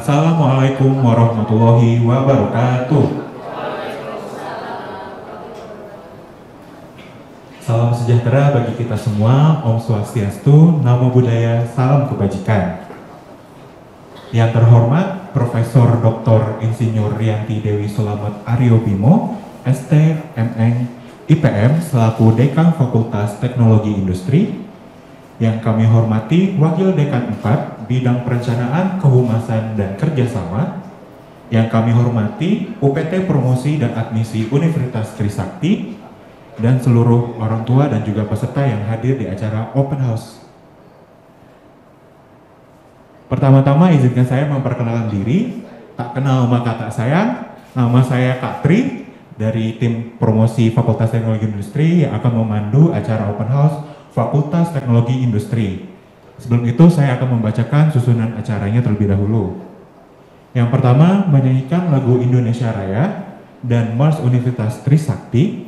Assalamualaikum warahmatullahi wabarakatuh. Salam sejahtera bagi kita semua, Om Swastiastu, Namo Buddhaya, salam kebajikan. Yang terhormat Profesor Dr. Insinyur Rianti Dewi Sulamet Aryo Bimo, ST, MN, IPM, selaku Dekan Fakultas Teknologi Industri. Yang kami hormati Wakil Dekan 4, Bidang Perencanaan, Kehumasan, dan Kerjasama. Yang kami hormati UPT Promosi dan Admisi Universitas Trisakti, dan seluruh orang tua dan juga peserta yang hadir di acara Open House. Pertama-tama izinkan saya memperkenalkan diri. Tak kenal maka tak sayang. Nama saya Kak Tri dari tim promosi Fakultas Teknologi Industri yang akan memandu acara Open House Fakultas Teknologi Industri. Sebelum itu saya akan membacakan susunan acaranya terlebih dahulu. Yang pertama, menyanyikan lagu Indonesia Raya dan Mars Universitas Trisakti.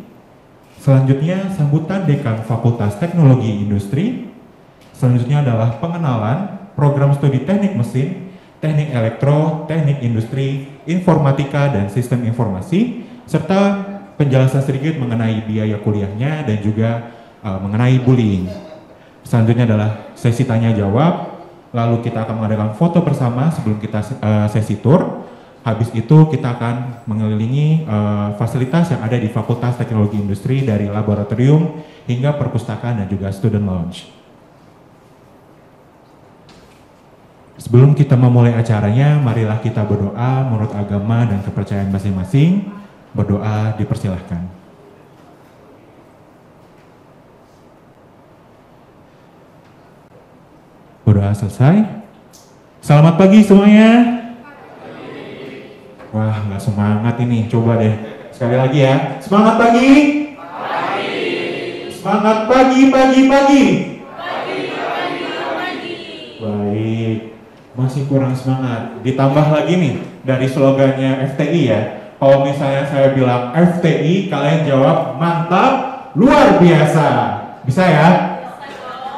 Selanjutnya, sambutan Dekan Fakultas Teknologi Industri. Selanjutnya adalah pengenalan program studi teknik mesin, teknik elektro, teknik industri, informatika, dan sistem informasi, serta penjelasan sedikit mengenai biaya kuliahnya dan juga mengenai bullying. Selanjutnya adalah sesi tanya jawab, lalu kita akan mengadakan foto bersama sebelum kita sesi tour. Habis itu kita akan mengelilingi fasilitas yang ada di Fakultas Teknologi Industri dari laboratorium hingga perpustakaan dan juga student lounge. Sebelum kita memulai acaranya, marilah kita berdoa menurut agama dan kepercayaan masing-masing. Berdoa dipersilahkan. Berdoa selesai. Selamat pagi semuanya. Wah, nggak semangat ini. Coba deh sekali lagi ya. Semangat pagi. Semangat pagi. Baik. Masih kurang semangat. Ditambah lagi nih dari slogannya FTI ya. Kalau misalnya saya bilang FTI, kalian jawab mantap, luar biasa. Bisa ya?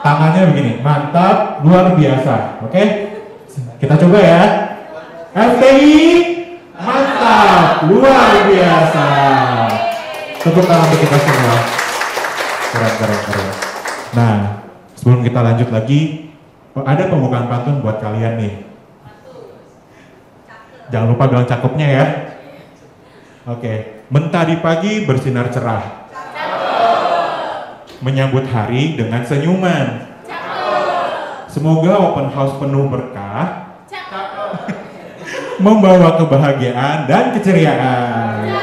Tangannya begini, mantap, luar biasa. Oke? Kita coba ya. FTI, mantap, luar biasa. Tepuk tangan untuk kita semua. Keren. Nah, sebelum kita lanjut lagi, ada pembukaan pantun buat kalian nih. Jangan lupa bilang cakepnya ya. Oke. Mentari pagi bersinar cerah. Menyambut hari dengan senyuman. Semoga open house penuh berkah. Membawa kebahagiaan dan keceriaan.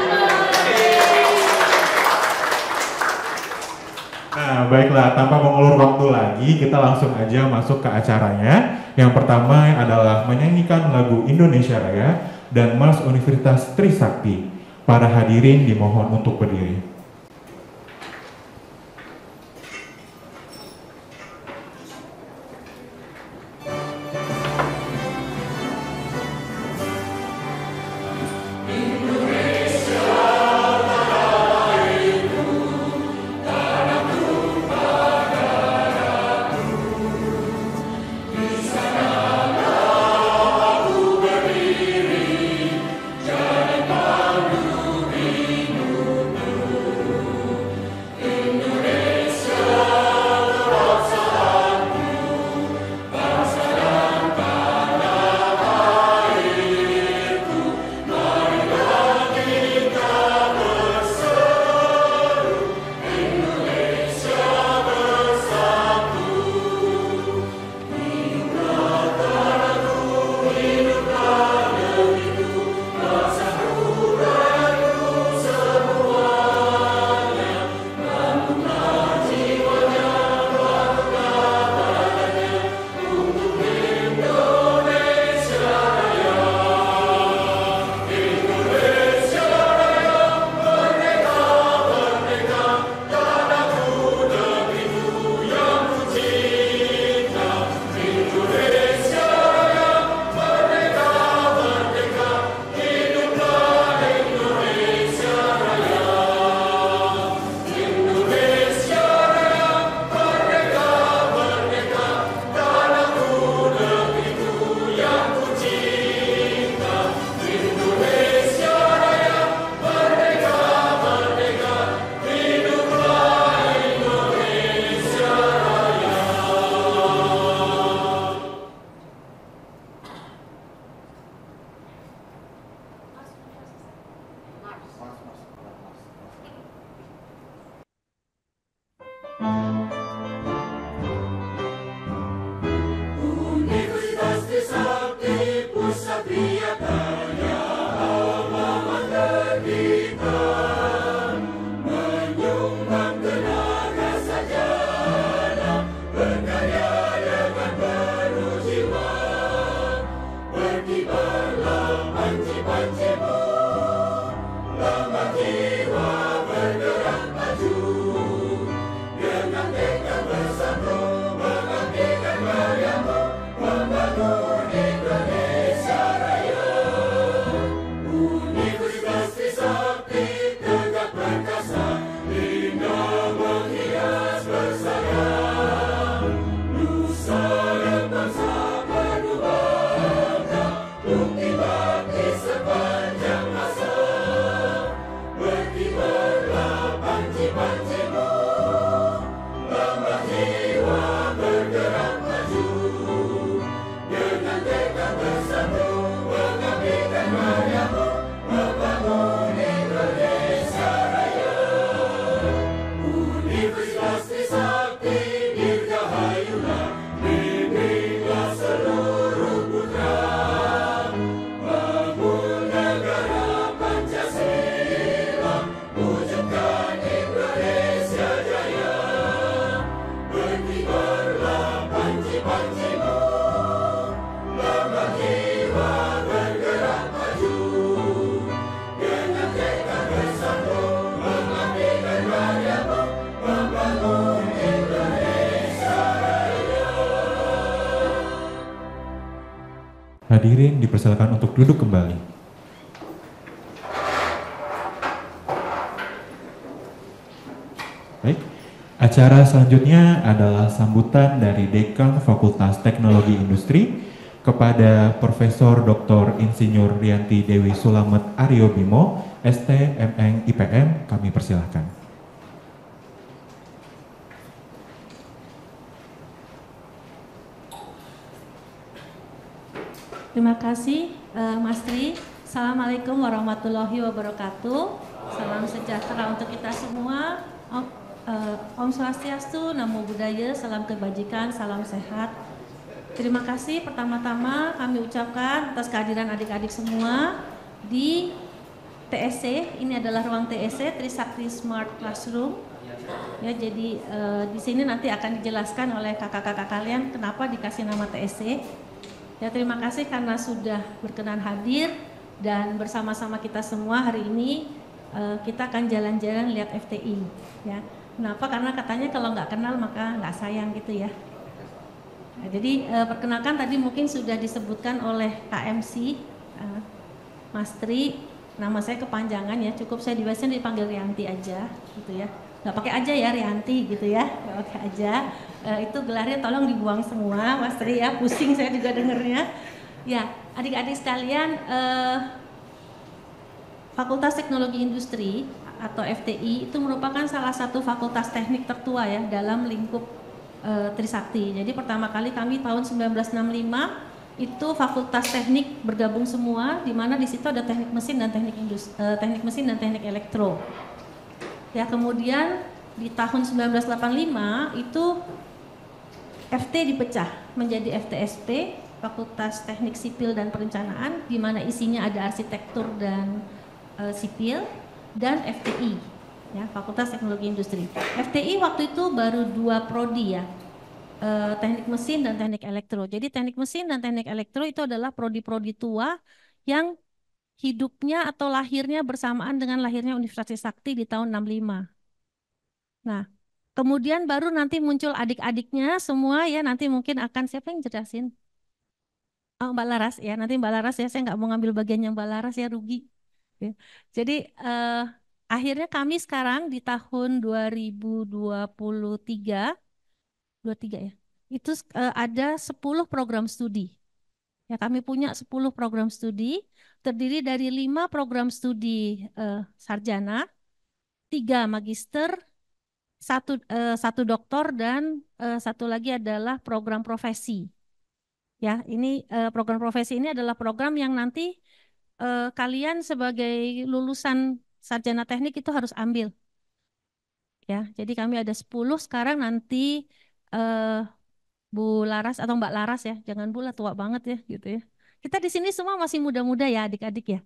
Nah, baiklah, tanpa mengulur waktu lagi, kita langsung aja masuk ke acaranya. Yang pertama adalah menyanyikan lagu Indonesia Raya dan Mars Universitas Trisakti. Para hadirin dimohon untuk berdiri. Hadirin dipersilakan untuk duduk kembali. Baik, acara selanjutnya adalah sambutan dari Dekan Fakultas Teknologi Industri kepada Profesor Dr. Insinyur Rianti Dewi Sulamet Aryo Bimo, ST MN IPM, kami persilahkan. Terima kasih Mas Tri. Assalamualaikum warahmatullahi wabarakatuh. Salam sejahtera untuk kita semua. Om Swastiastu, Namo Buddhaya, salam kebajikan, salam sehat. Terima kasih pertama-tama kami ucapkan atas kehadiran adik-adik semua di TSC. Ini adalah ruang TSC, Trisakti Smart Classroom. Ya, jadi di sini nanti akan dijelaskan oleh kakak-kakak kalian kenapa dikasih nama TSC. Ya, terima kasih karena sudah berkenan hadir dan bersama-sama kita semua hari ini kita akan jalan-jalan lihat FTI. Ya, kenapa? Karena katanya kalau nggak kenal maka nggak sayang gitu ya. Nah, jadi perkenalkan tadi mungkin sudah disebutkan oleh KMC, Mas Tri. Nama saya kepanjangan ya, cukup saya biasanya dipanggil Rianti aja gitu ya. Nggak pakai aja ya Rianti gitu ya, nggak pakai aja. Itu gelarnya tolong dibuang semua Mas Tri ya, pusing saya juga dengernya. Ya, adik-adik sekalian, Fakultas Teknologi Industri atau FTI itu merupakan salah satu fakultas teknik tertua ya dalam lingkup Trisakti. Jadi pertama kali kami tahun 1965 itu fakultas teknik bergabung semua, di mana di situ ada teknik mesin dan teknik mesin dan teknik elektro. Ya, kemudian di tahun 1985 itu FT dipecah menjadi FTSP, Fakultas Teknik Sipil dan Perencanaan, di mana isinya ada arsitektur dan sipil, dan FTI, ya, Fakultas Teknologi Industri. FTI waktu itu baru 2 prodi ya, teknik mesin dan teknik elektro. Jadi teknik mesin dan teknik elektro itu adalah prodi-prodi tua yang hidupnya atau lahirnya bersamaan dengan lahirnya Universitas Trisakti di tahun 65. Nah, kemudian baru nanti muncul adik-adiknya semua ya, nanti mungkin akan siapa yang jelasin? Oh, Mbak Laras ya, nanti Mbak Laras ya, saya nggak mau ngambil bagian yang Mbak Laras ya, rugi. Ya. Jadi akhirnya kami sekarang di tahun 2023, 23 ya, itu ada 10 program studi. Ya, kami punya 10 program studi, terdiri dari 5 program studi sarjana, 3 magister, satu doktor, dan satu lagi adalah program profesi. Ya, ini program profesi ini adalah program yang nanti kalian sebagai lulusan sarjana teknik itu harus ambil. Ya, jadi kami ada 10 sekarang, nanti Bu Laras atau Mbak Laras ya, jangan Bu lah, tua banget ya gitu ya. Kita di sini semua masih muda-muda ya adik-adik ya.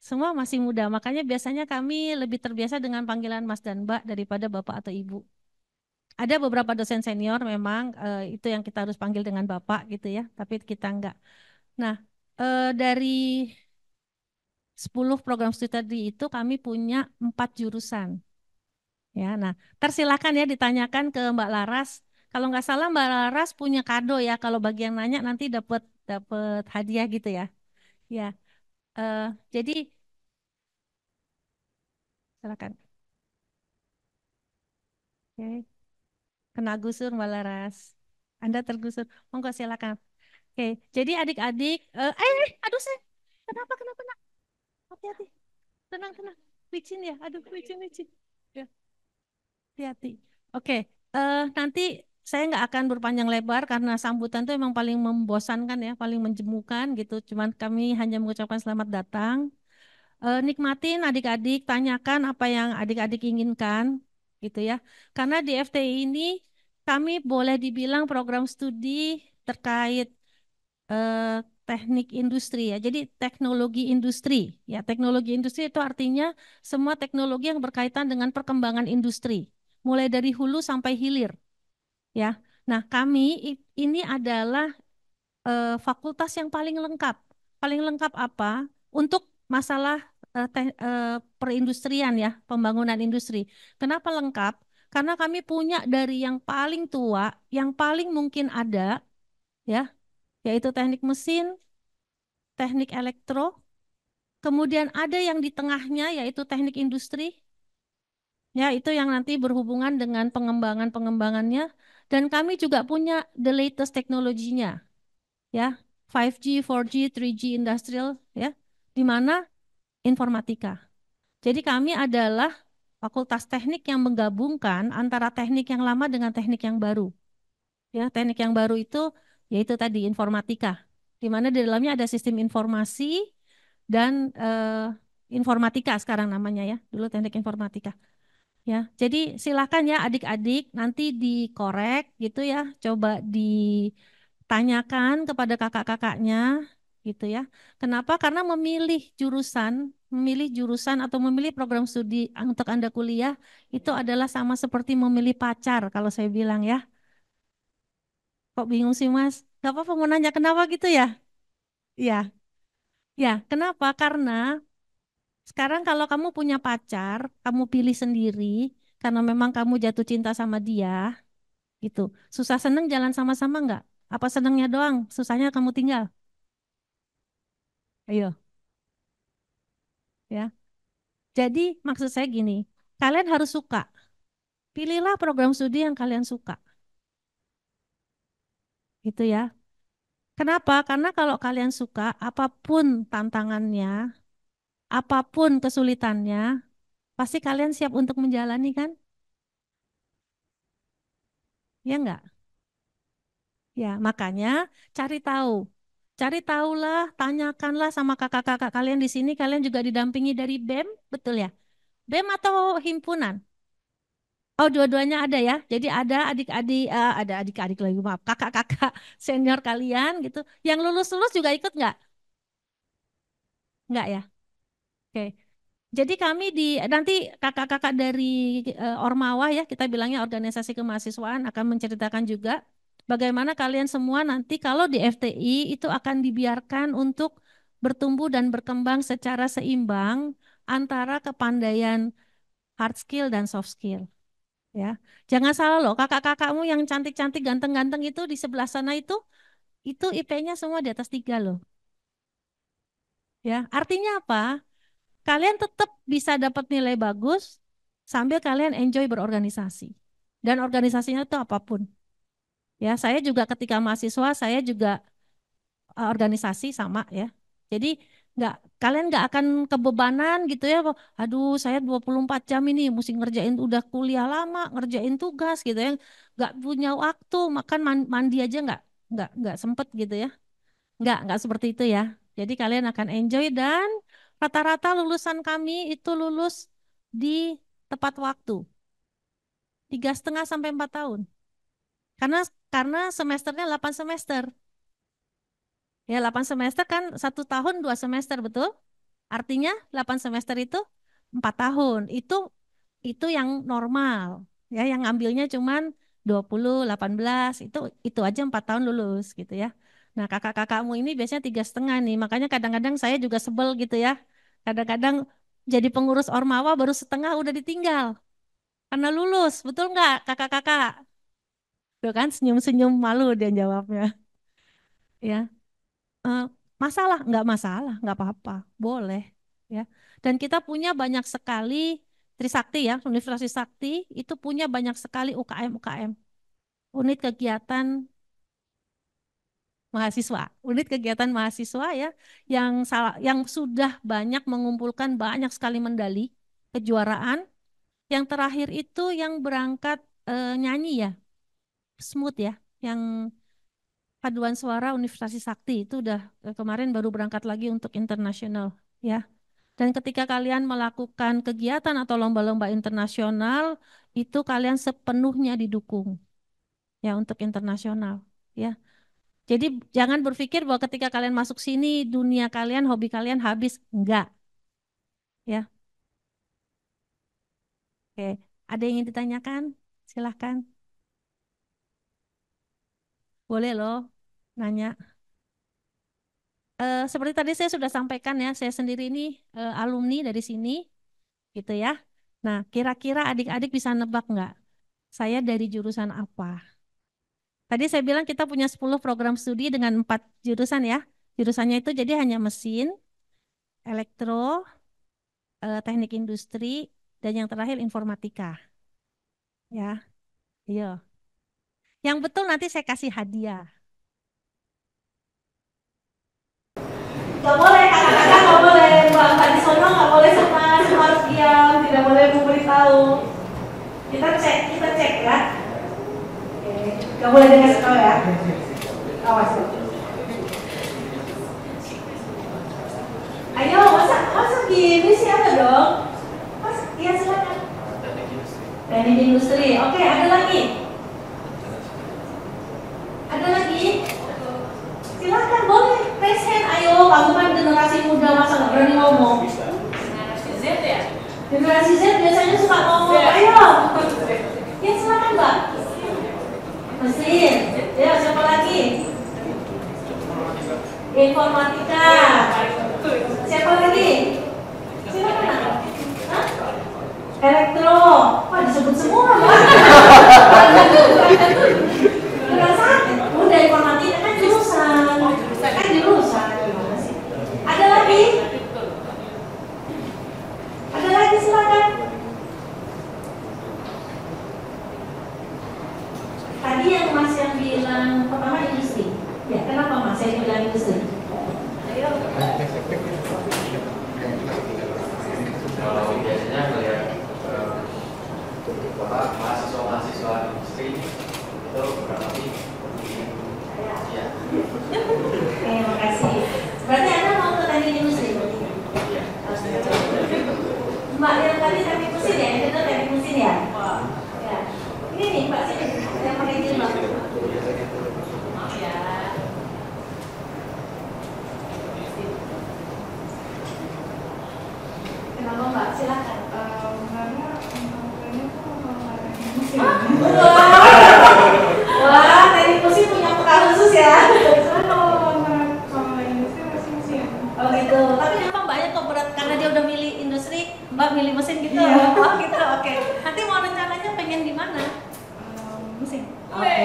Semua masih muda, makanya biasanya kami lebih terbiasa dengan panggilan Mas dan Mbak daripada Bapak atau Ibu. Ada beberapa dosen senior memang itu yang kita harus panggil dengan Bapak gitu ya, tapi kita enggak. Nah, dari 10 program studi itu kami punya 4 jurusan. Ya, nah, tersilakan ya ditanyakan ke Mbak Laras. Kalau nggak salah Mbak Laras punya kado ya. Kalau bagi yang nanya nanti dapat dapat hadiah gitu ya. Ya, eh, jadi silakan. Oke, kena gusur Mbak Laras. Anda tergusur. Monggo silakan. Oke, jadi adik-adik, aduh saya, kenapa nak? Hati-hati, tenang tenang. Licin ya, aduh licin licin. Ya, hati-hati. Oke, nanti saya nggak akan berpanjang lebar karena sambutan itu emang paling membosankan ya, paling menjemukan gitu. Cuman kami hanya mengucapkan selamat datang. Nikmatin adik-adik, tanyakan apa yang adik-adik inginkan, gitu ya. Karena di FTI ini kami boleh dibilang program studi terkait eh, teknik industri ya. Jadi teknologi industri ya. Teknologi industri itu artinya semua teknologi yang berkaitan dengan perkembangan industri, mulai dari hulu sampai hilir ya. Nah, kami ini adalah fakultas yang paling lengkap. Paling lengkap apa? Untuk masalah perindustrian ya, pembangunan industri. Kenapa lengkap? Karena kami punya dari yang paling tua, yang paling mungkin ada ya, yaitu teknik mesin, teknik elektro, kemudian ada yang di tengahnya yaitu teknik industri, ya itu yang nanti berhubungan dengan pengembangan-pengembangannya, dan kami juga punya the latest teknologinya, ya 5G, 4G, 3G industrial, ya di mana informatika. Jadi kami adalah fakultas teknik yang menggabungkan antara teknik yang lama dengan teknik yang baru. Ya, teknik yang baru itu yaitu tadi informatika, di mana di dalamnya ada sistem informasi dan informatika sekarang namanya ya, dulu teknik informatika. Ya, jadi silakan ya adik-adik nanti dikorek gitu ya, coba ditanyakan kepada kakak-kakaknya gitu ya. Kenapa? Karena memilih jurusan atau memilih program studi untuk Anda kuliah itu adalah sama seperti memilih pacar kalau saya bilang ya. Kok bingung sih Mas? Gak apa-apa mau nanya kenapa gitu ya? Iya, ya kenapa? Karena sekarang kalau kamu punya pacar, kamu pilih sendiri karena memang kamu jatuh cinta sama dia, gitu. Susah seneng jalan sama-sama nggak? Apa senengnya doang? Susahnya kamu tinggal? Ayo, ya. Jadi maksud saya gini, kalian harus suka. Pilihlah program studi yang kalian suka, gitu ya. Kenapa? Karena kalau kalian suka, apapun tantangannya, apapun kesulitannya, pasti kalian siap untuk menjalani kan? Ya enggak? Ya, makanya cari tahu. Cari tahulah, tanyakanlah sama kakak-kakak kalian di sini. Kalian juga didampingi dari BEM, betul ya? BEM atau himpunan? Oh, dua-duanya ada ya. Jadi ada adik-adik lagi, maaf, kakak-kakak senior kalian gitu. Yang lulus-lulus juga ikut nggak? Nggak ya? Oke. Jadi kami nanti kakak-kakak dari Ormawa ya, kita bilangnya organisasi kemahasiswaan akan menceritakan juga bagaimana kalian semua nanti kalau di FTI itu akan dibiarkan untuk bertumbuh dan berkembang secara seimbang antara kepandaian hard skill dan soft skill ya. Jangan salah loh, kakak-kakakmu yang cantik-cantik ganteng-ganteng itu di sebelah sana itu IP-nya semua di atas 3 loh. Ya, artinya apa? Kalian tetap bisa dapat nilai bagus sambil kalian enjoy berorganisasi. Dan organisasinya itu apapun. Ya, saya juga ketika mahasiswa saya juga organisasi sama ya. Jadi nggak kalian nggak akan kebebanan gitu ya. Aduh, saya 24 jam ini mesti ngerjain udah kuliah lama, ngerjain tugas gitu ya. Nggak punya waktu makan mandi aja nggak sempet gitu ya. Nggak seperti itu ya. Jadi kalian akan enjoy dan rata-rata lulusan kami itu lulus di tepat waktu, 3,5 sampai 4 tahun. Karena karena semesternya 8 semester. Ya 8 semester kan 1 tahun 2 semester betul? Artinya 8 semester itu 4 tahun. Itu yang normal. Ya yang ngambilnya cuman 20, 18 itu aja 4 tahun lulus gitu ya. Nah kakak-kakakmu ini biasanya 3,5 nih. Makanya kadang-kadang saya juga sebel gitu ya. Kadang-kadang jadi pengurus Ormawa baru setengah udah ditinggal. Karena lulus, betul nggak kakak-kakak? Tuh kan senyum-senyum malu dia jawabnya. Ya, eh, masalah? Nggak masalah, nggak apa-apa, boleh. Ya, dan kita punya banyak sekali Trisakti ya, Universitas Trisakti itu punya banyak sekali UKM-UKM, unit kegiatan mahasiswa, unit kegiatan mahasiswa ya, yang sudah banyak mengumpulkan banyak sekali medali kejuaraan. Yang terakhir itu yang berangkat nyanyi ya, Smooth ya, yang paduan suara Universitas Sakti itu udah kemarin baru berangkat lagi untuk internasional ya. Dan ketika kalian melakukan kegiatan atau lomba-lomba internasional, itu kalian sepenuhnya didukung ya untuk internasional ya. Jadi jangan berpikir bahwa ketika kalian masuk sini dunia kalian, hobi kalian habis, enggak ya. Oke, ada yang ingin ditanyakan? Silahkan, boleh loh nanya. Seperti tadi saya sudah sampaikan ya, saya sendiri ini alumni dari sini, gitu ya. Nah, kira-kira adik-adik bisa nebak nggak? Saya dari jurusan apa? Tadi saya bilang kita punya 10 program studi dengan 4 jurusan ya. Jurusannya itu jadi hanya mesin, elektro, teknik industri, dan yang terakhir informatika. Ya, iya. Yang betul nanti saya kasih hadiah. Gak boleh, kakak-kakak gak boleh, mbak di sono gak boleh sama harus diam, tidak boleh memberitahu. Kita cek ya. Oke. Gak boleh dengar sekali ya. Awas. Ayo, masa gini sih, ada dong. Mas, iya silakan. Teknik industri. Oke, ada lagi. Ada lagi? Silakan, boleh. Present, ayo. Kamu kan generasi muda, masa nggak berani ngomong? Generasi Z ya? Generasi Z biasanya suka ngomong. Ayo. Ya silakan, Mbak. Mesin. Ya, siapa lagi? Informatika. Siapa lagi? Silakan. Hah? Elektro. Wah, disebut semua, Mbak. Udah informatika kan jurusan. Ada lagi? Ada lagi, silakan. Tadi yang Mas yang bilang pertama industri. Ya, kenapa Mas saya bilang industri? Ayo. Kalau biasanya melihat mahasiswa industri itu berapa sih? Ya. Oke, makasih. Berarti Anda mau ke teknik industri? Iya. Mbak yang tadi teknik mesin ya? Itu teknik mesin ya? Ya. Ini nih Mbak sini yang pakai jilbab. Maaf ya. Kenapa Mbak? Silakan. Karena kayaknya tuh mesin. Wah, teknik mesin punya peka khusus ya. Kalau industri masih mesin. Oh gitu. Tapi kenapa Mbaknya kok berat? Karena dia udah milih industri, Mbak milih mesin gitu. Iya. Oh gitu. Oke. Nanti mau rencananya pengen di mana? Mesin. Oke.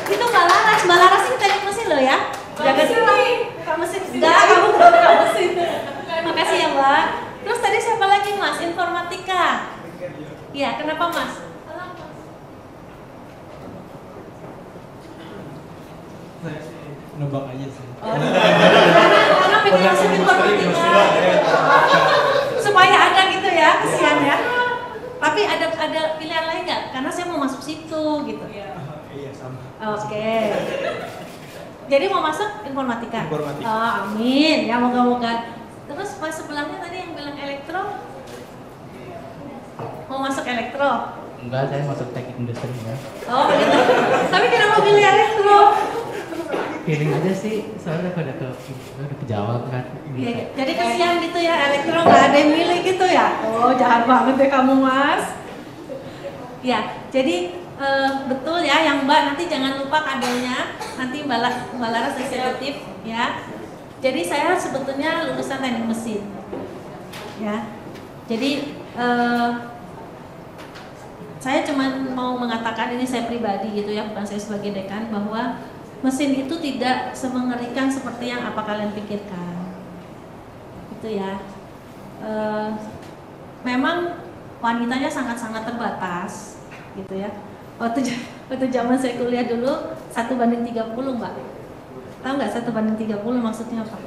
Itu Mbak Laras. Mbak Laras ini teknik mesin loh ya. Jaga sini. Kamu mesin. Enggak, kamu bukan mesin. Makasih ya Mbak. Terus tadi siapa lagi Mas? Informatika. Iya, kenapa Mas? Nebak aja sih. Karena pengen masuk informatika. Supaya ada gitu ya, kesian ya. Tapi ada pilihan lain nggak? Karena saya mau masuk situ gitu. Iya sama. Oke. Jadi mau masuk informatika? Informatika. Oh, amin. Ya moga-moga. Terus pas sebelahnya tadi yang bilang elektro, mau masuk elektro? Enggak, saya masuk teknik industri ya. Oh begitu. Tapi kenapa pilih elektro? Feeling aja sih, soalnya udah kejawab kan. Iya, jadi kesian gitu ya, elektro nggak ada yang milih gitu ya? Oh jahat banget deh kamu Mas. Ya, jadi betul ya yang Mbak, nanti jangan lupa kadonya. Nanti Mbak Laras eksekutif ya. Jadi saya sebetulnya lulusan teknik mesin, ya. Jadi saya cuma mau mengatakan, ini saya pribadi gitu ya, bukan saya sebagai dekan, bahwa mesin itu tidak semengerikan seperti yang apa kalian pikirkan, gitu ya. Memang wanitanya sangat-sangat terbatas, gitu ya. Waktu zaman saya kuliah dulu 1:30 Mbak. Tahu nggak 1:30 maksudnya apa?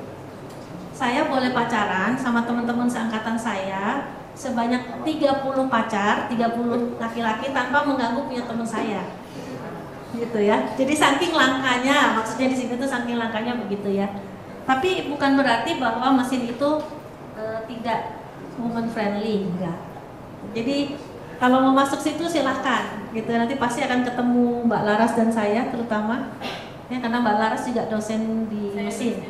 Saya boleh pacaran sama teman-teman seangkatan saya sebanyak 30 pacar, 30 laki-laki tanpa mengganggu punya teman saya. Gitu ya. Jadi saking langkanya, maksudnya di sini tuh saking langkanya begitu ya. Tapi bukan berarti bahwa mesin itu tidak woman friendly, enggak. Jadi kalau mau masuk situ silahkan, gitu. Nanti pasti akan ketemu Mbak Laras dan saya terutama, ya karena Mbak Laras juga dosen di mesin.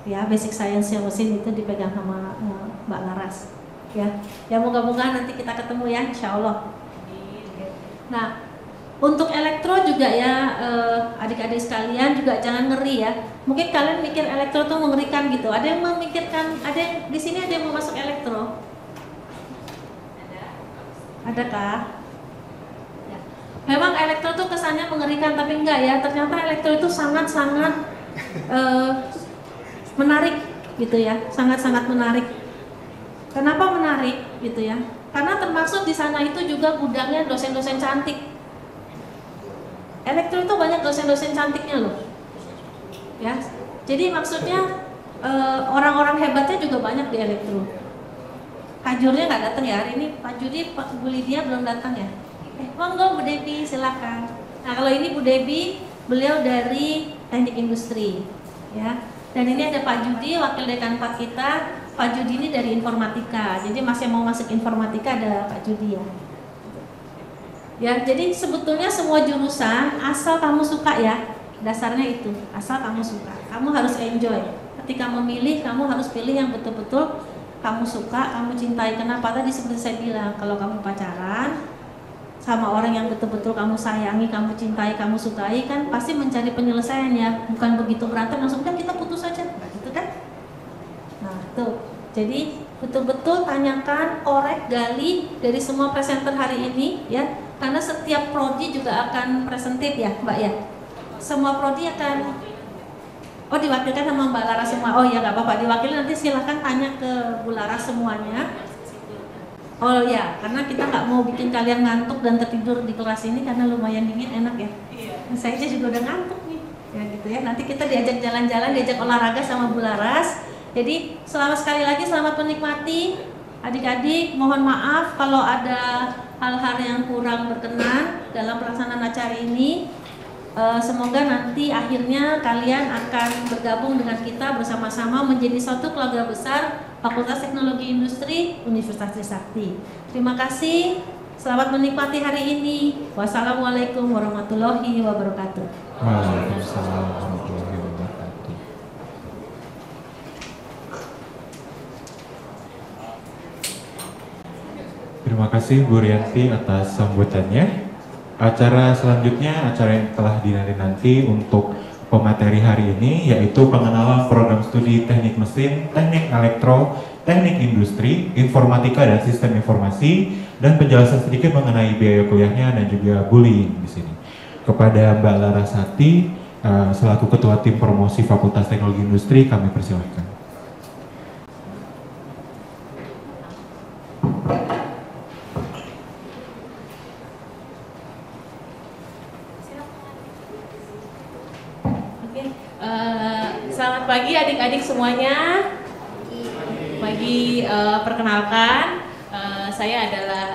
Ya, basic science mesin itu dipegang sama Mbak Laras. Ya moga-moga nanti kita ketemu ya, insya Allah. Nah, untuk elektro juga ya, adik-adik sekalian juga jangan ngeri ya. Mungkin kalian mikir elektro tuh mengerikan gitu. Ada yang memikirkan, ada yang di sini ada yang mau masuk elektro? Adakah? Ya. Memang elektro tuh kesannya mengerikan, tapi enggak ya. Ternyata elektro itu sangat-sangat menarik gitu ya, sangat-sangat menarik. Kenapa menarik gitu ya? Karena termasuk di sana itu juga gudangnya dosen-dosen cantik. Elektro itu banyak dosen-dosen cantiknya loh. Ya, jadi maksudnya orang-orang hebatnya juga banyak di elektro. Kajurnya nggak datang ya hari ini, Pak Judi, Pak Bu Lydia belum datang ya? Monggo Bu Devi silakan. Nah kalau ini Bu Devi, beliau dari teknik industri, ya. Dan ini ada Pak Judi, wakil dekan 4 kita. Pak Judi ini dari informatika, jadi masih mau masuk informatika ada Pak Judi ya. Ya, jadi sebetulnya semua jurusan asal kamu suka ya, dasarnya itu, asal kamu suka. Kamu harus enjoy. Ketika memilih, kamu harus pilih yang betul-betul kamu suka, kamu cintai. Kenapa? Tadi seperti saya bilang, kalau kamu pacaran sama orang yang betul-betul kamu sayangi, kamu cintai, kamu sukai, kan pasti mencari penyelesaiannya. Bukan begitu berantem langsung udah kita putus aja, gitu kan? Nah, tuh. Jadi betul-betul tanyakan, korek, gali dari semua presenter hari ini ya. Karena setiap prodi juga akan presentate ya, Mbak ya. Semua prodi akan diwakilkan sama Mbak Laras semua. Oh ya nggak apa-apa, diwakili nanti silahkan tanya ke Bu Laras semuanya. Oh ya, karena kita nggak mau bikin kalian ngantuk dan tertidur di kelas ini karena lumayan dingin, enak ya. Saya aja juga udah ngantuk nih, ya gitu ya. Nanti kita diajak jalan-jalan, diajak olahraga sama Bu Laras. Jadi sekali lagi selamat menikmati. Adik-adik mohon maaf kalau ada hal-hal yang kurang berkenan dalam pelaksanaan acara ini. Semoga nanti akhirnya kalian akan bergabung dengan kita bersama-sama menjadi suatu keluarga besar Fakultas Teknologi Industri Universitas Trisakti. Terima kasih, selamat menikmati hari ini. Wassalamualaikum warahmatullahi wabarakatuh. Waalaikumsalam warahmatullahi wabarakatuh. Terima kasih Bu Rianti atas sambutannya. Acara selanjutnya, acara yang telah dinanti-nanti untuk pemateri hari ini, yaitu pengenalan program studi teknik mesin, teknik elektro, teknik industri, informatika dan sistem informasi, dan penjelasan sedikit mengenai biaya kuliahnya dan juga bullying di sini. Kepada Mbak Larasati, selaku Ketua Tim Promosi Fakultas Teknologi Industri, kami persilahkan. Selamat pagi adik-adik semuanya. Pagi, perkenalkan, saya adalah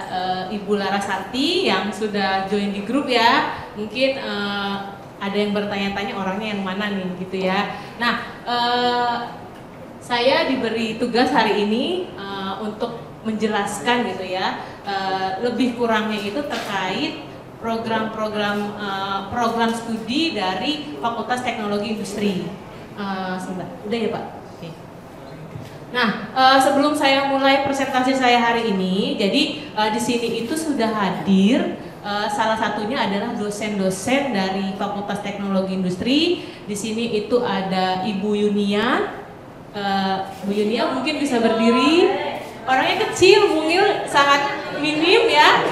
Ibu Larasati yang sudah join di grup ya. Mungkin ada yang bertanya-tanya orangnya yang mana nih gitu ya. Nah, saya diberi tugas hari ini untuk menjelaskan gitu ya, lebih kurangnya itu terkait program studi dari Fakultas Teknologi Industri. Sebentar, udah ya Pak? Oke. Nah, sebelum saya mulai presentasi saya hari ini, jadi di sini itu sudah hadir salah satunya adalah dosen-dosen dari Fakultas Teknologi Industri. Di sini itu ada Ibu Yunia. Bu Yunia mungkin bisa berdiri. Orangnya kecil, mungil, sangat minim ya,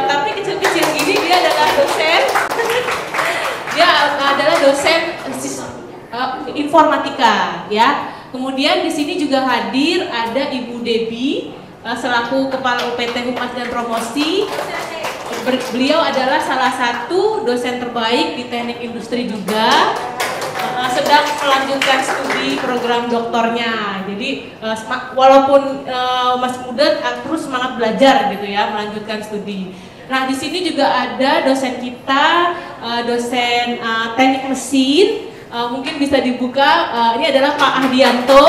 tapi kecil-kecil gini dia adalah dosen. Dia adalah dosen informatika ya. Kemudian di sini juga hadir ada Ibu Debi selaku Kepala UPT Humas dan Promosi. Beliau adalah salah satu dosen terbaik di Teknik Industri juga. Sedang melanjutkan studi program doktornya. Jadi walaupun masih muda terus semangat belajar gitu ya, melanjutkan studi. Nah, di sini juga ada dosen kita, dosen teknik mesin. Mungkin bisa dibuka. Ini adalah Pak Ahdianto.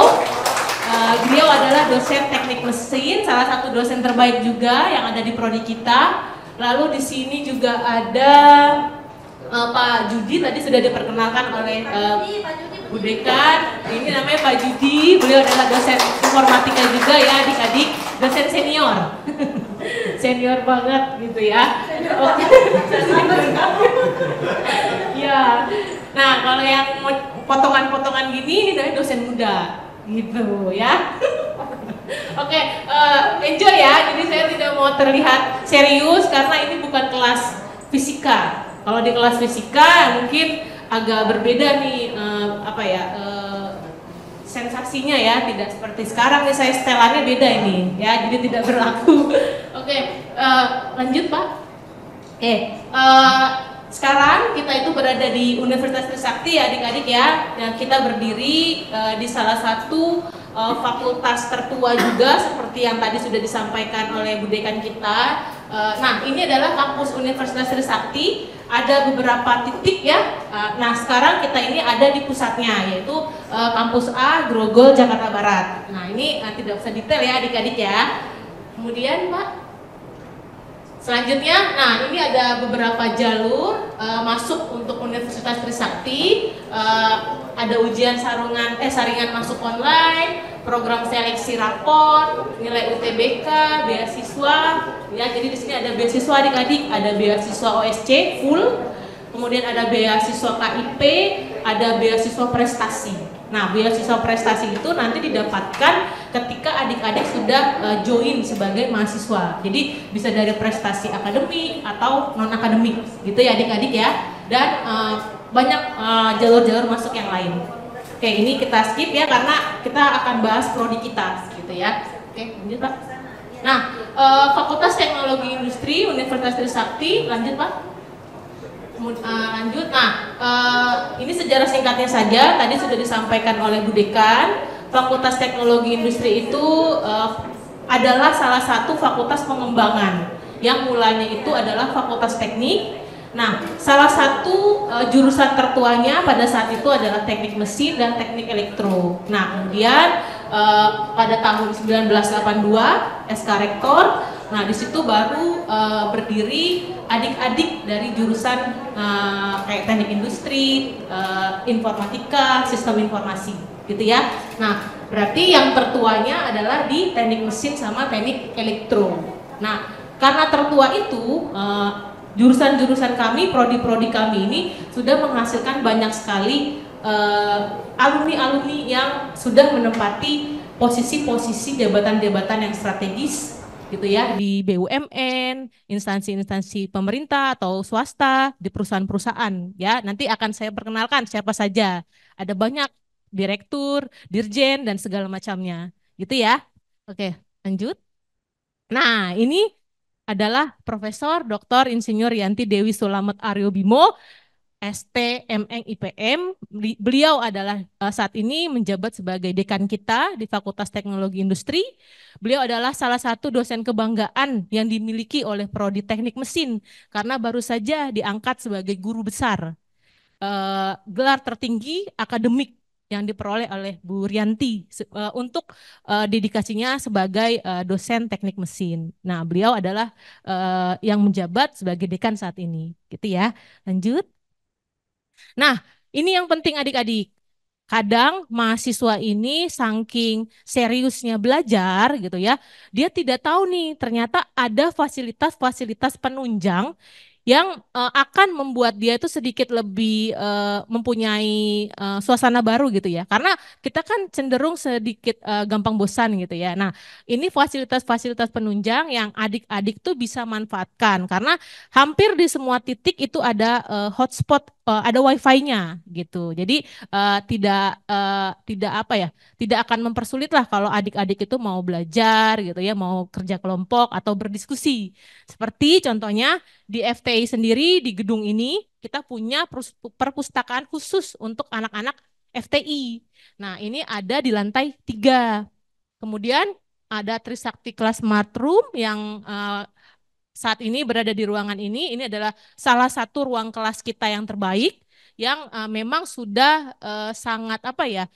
Beliau adalah dosen teknik mesin, salah satu dosen terbaik juga yang ada di prodi kita. Lalu di sini juga ada Pak Judi, tadi sudah diperkenalkan oleh Bu Dekan. Ini namanya Pak Judi, beliau adalah dosen informatika juga ya adik-adik, dosen senior. Senior banget gitu ya. Oke. Ya. Nah, kalau yang potongan-potongan gini ini dari dosen muda gitu ya. Oke, enjoy ya. Jadi saya tidak mau terlihat serius karena ini bukan kelas fisika. Kalau di kelas fisika mungkin agak berbeda nih sensasinya ya, tidak seperti sekarang nih saya setelannya beda ini ya, jadi tidak berlaku. Oke, lanjut Pak. Oke, sekarang kita itu berada di Universitas Trisakti adik-adik ya, dan kita berdiri di salah satu fakultas tertua juga seperti yang tadi sudah disampaikan oleh Bu Dekan kita. Nah, ini adalah kampus Universitas Trisakti. Ada beberapa titik ya. Nah, sekarang kita ini ada di pusatnya, yaitu kampus A, Grogol, Jakarta Barat. Nah, ini tidak usah detail ya adik-adik ya. Kemudian Pak, selanjutnya, nah ini ada beberapa jalur masuk untuk Universitas Trisakti. Ada ujian saringan masuk online, program seleksi rapor, nilai UTBK, beasiswa. Ya, jadi di sini ada beasiswa adik-adik, ada beasiswa OSC full, kemudian ada beasiswa KIP, ada beasiswa prestasi. Nah, beasiswa prestasi itu nanti didapatkan ketika adik-adik sudah join sebagai mahasiswa. Jadi bisa dari prestasi akademik atau non akademik, gitu ya adik-adik ya. Dan banyak jalur-jalur masuk yang lain. Oke, ini kita skip ya karena kita akan bahas prodi kita, gitu ya. Oke, lanjut Pak. Nah, Fakultas Teknologi Industri Universitas Trisakti, lanjut Pak. Lanjut. Nah, ini sejarah singkatnya saja. Tadi sudah disampaikan oleh Bu Dekan. Fakultas Teknologi Industri itu adalah salah satu fakultas pengembangan yang mulanya itu adalah fakultas teknik. Nah, salah satu jurusan tertuanya pada saat itu adalah teknik mesin dan teknik elektro. Nah, kemudian pada tahun 1982 SK Rektor. Nah, di situ baru berdiri adik-adik dari jurusan kayak teknik industri, informatika, sistem informasi, gitu ya. Nah, berarti yang tertuanya adalah di teknik mesin sama teknik elektro. Nah, karena tertua itu jurusan-jurusan kami, prodi-prodi kami ini sudah menghasilkan banyak sekali alumni-alumni yang sudah menempati posisi-posisi jabatan-jabatan yang strategis gitu ya, di BUMN, instansi-instansi pemerintah atau swasta, di perusahaan-perusahaan ya. Nanti akan saya perkenalkan siapa saja. Ada banyak direktur, dirjen dan segala macamnya. Gitu ya. Oke, lanjut. Nah, ini adalah Profesor Dr. Insinyur Yanti Dewi Sulamet Aryo Bimo, STMN IPM. Beliau adalah saat ini menjabat sebagai dekan kita di Fakultas Teknologi Industri. Beliau adalah salah satu dosen kebanggaan yang dimiliki oleh Prodi Teknik Mesin karena baru saja diangkat sebagai guru besar. Gelar tertinggi akademik yang diperoleh oleh Bu Rianti untuk dedikasinya sebagai dosen teknik mesin. Nah, beliau adalah yang menjabat sebagai dekan saat ini, gitu ya. Lanjut. Nah, ini yang penting adik-adik. kadang mahasiswa ini saking seriusnya belajar gitu ya, dia tidak tahu nih ternyata ada fasilitas-fasilitas penunjang yang akan membuat dia itu sedikit lebih mempunyai suasana baru gitu ya. Karena kita kan cenderung sedikit gampang bosan gitu ya. Nah, ini fasilitas-fasilitas penunjang yang adik-adik tuh bisa manfaatkan karena hampir di semua titik itu ada hotspot, ada wifi-nya gitu. Jadi tidak apa ya, tidak akan mempersulit lah kalau adik-adik itu mau belajar gitu ya, mau kerja kelompok atau berdiskusi. Seperti contohnya di FTI sendiri di gedung ini kita punya perpustakaan khusus untuk anak-anak FTI. Nah, ini ada di lantai 3. Kemudian ada Trisakti Class Smart Room yang saat ini berada di ruangan ini. Ini adalah salah satu ruang kelas kita yang terbaik yang memang sudah sangat apa ya,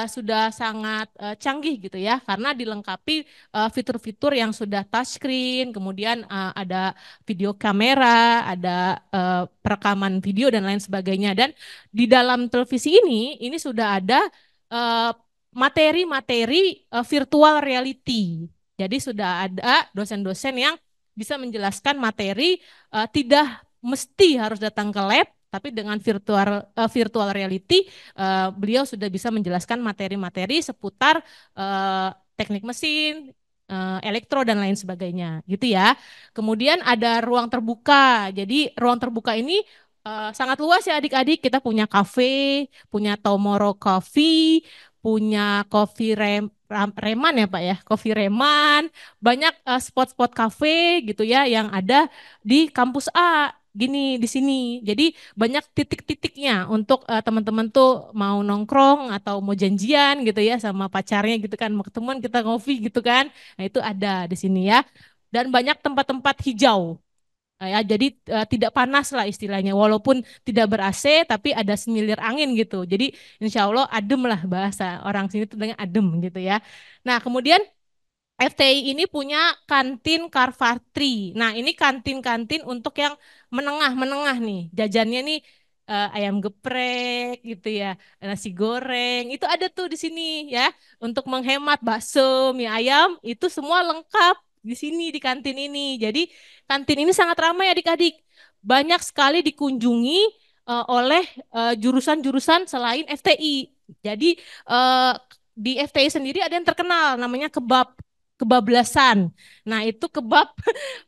sudah sangat canggih gitu ya, karena dilengkapi fitur-fitur yang sudah touchscreen, kemudian ada video kamera, ada perekaman video dan lain sebagainya. Dan di dalam televisi ini sudah ada eh, materi-materi virtual reality. Jadi sudah ada dosen-dosen yang bisa menjelaskan materi, tidak mesti harus datang ke lab, tapi dengan virtual reality beliau sudah bisa menjelaskan materi-materi seputar teknik mesin, elektro dan lain sebagainya, gitu ya. Kemudian ada ruang terbuka. Jadi ruang terbuka ini sangat luas ya adik-adik. Kita punya kafe, punya Tomorrow Coffee, punya Coffee Reman ya Pak ya, Coffee Reman, banyak spot-spot kafe gitu ya yang ada di kampus A gini di sini. Jadi banyak titik-titiknya untuk teman-teman tuh mau nongkrong atau mau janjian gitu ya sama pacarnya gitu kan, mau ketemuan kita ngopi gitu kan. Nah, itu ada di sini ya. Dan banyak tempat-tempat hijau. Ya, jadi tidak panas lah istilahnya, walaupun tidak ber-AC tapi ada semilir angin gitu. Jadi insya Allah adem lah, bahasa orang sini tuh dengan adem gitu ya. Nah kemudian FTI ini punya kantin Karvatri. Nah ini kantin-kantin untuk yang menengah-menengah nih. Jajannya nih ayam geprek gitu ya, nasi goreng. Itu ada tuh di sini ya. Untuk menghemat bakso, mie ayam, itu semua lengkap di sini di kantin ini. Jadi kantin ini sangat ramai adik-adik. Banyak sekali dikunjungi oleh jurusan-jurusan selain FTI. Jadi di FTI sendiri ada yang terkenal namanya kebablasan. Nah, itu kebab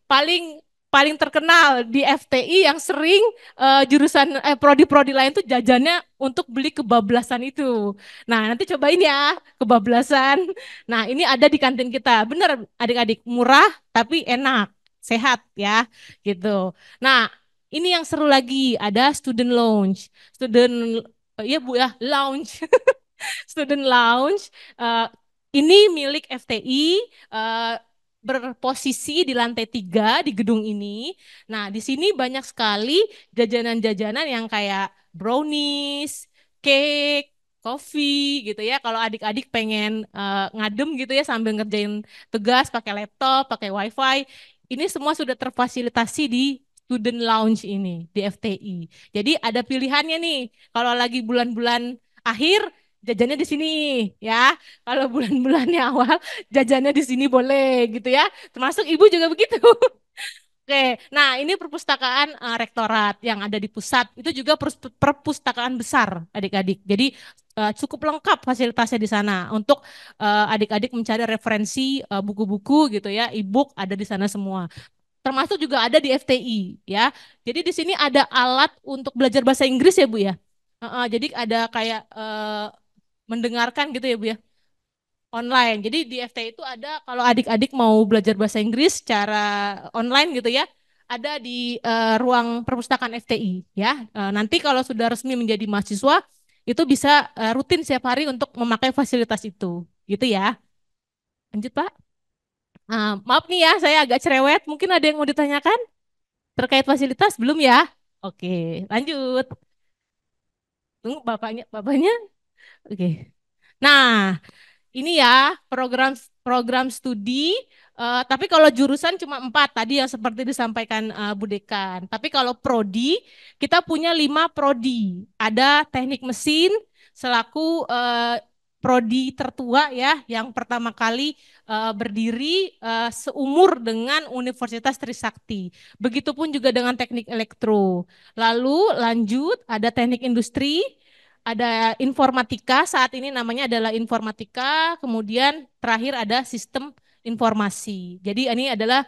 paling paling terkenal di FTI yang sering jurusan prodi-prodi lain tuh jajannya untuk beli kebablasan itu. Nah, nanti cobain ya kebablasan. Nah, ini ada di kantin kita. Bener adik-adik, murah tapi enak, sehat ya, gitu. Nah, ini yang seru lagi, ada student lounge. Ya Bu ya, lounge. Student Lounge. eh, ini milik FTI, berposisi di lantai 3 di gedung ini. Nah, di sini banyak sekali jajanan-jajanan yang kayak brownies, cake, coffee gitu ya. Kalau adik-adik pengen ngadem gitu ya sambil ngerjain tugas pakai laptop, pakai wifi, ini semua sudah terfasilitasi di Student Lounge ini di FTI. Jadi ada pilihannya nih. Kalau lagi bulan-bulan akhir jajannya di sini ya. Kalau bulan-bulannya awal jajannya di sini boleh gitu ya. Termasuk ibu juga begitu. Oke, nah ini perpustakaan rektorat yang ada di pusat. Itu juga perpustakaan besar adik-adik. Jadi cukup lengkap fasilitasnya di sana untuk adik-adik mencari referensi buku-buku gitu ya, e-book ada di sana semua. Termasuk juga ada di FTI ya. Jadi di sini ada alat untuk belajar bahasa Inggris ya Bu ya. Jadi ada kayak mendengarkan gitu ya Bu ya, online. Jadi di FTI itu ada kalau adik-adik mau belajar bahasa Inggris secara online gitu ya, ada di ruang perpustakaan FTI ya. Nanti kalau sudah resmi menjadi mahasiswa itu bisa rutin setiap hari untuk memakai fasilitas itu, gitu ya. Lanjut Pak. Maaf nih ya, saya agak cerewet. Mungkin ada yang mau ditanyakan terkait fasilitas belum ya? Oke, lanjut. Tunggu bapaknya, bapaknya. Oke. Nah, ini ya program program studi. Tapi kalau jurusan cuma 4 tadi yang seperti disampaikan Bu Dekan. Tapi kalau prodi kita punya 5 prodi. Ada teknik mesin, selaku prodi tertua ya, yang pertama kali berdiri seumur dengan Universitas Trisakti. Begitupun juga dengan teknik elektro. Lalu lanjut ada teknik industri, ada informatika, saat ini namanya adalah informatika, kemudian terakhir ada sistem informasi. Jadi ini adalah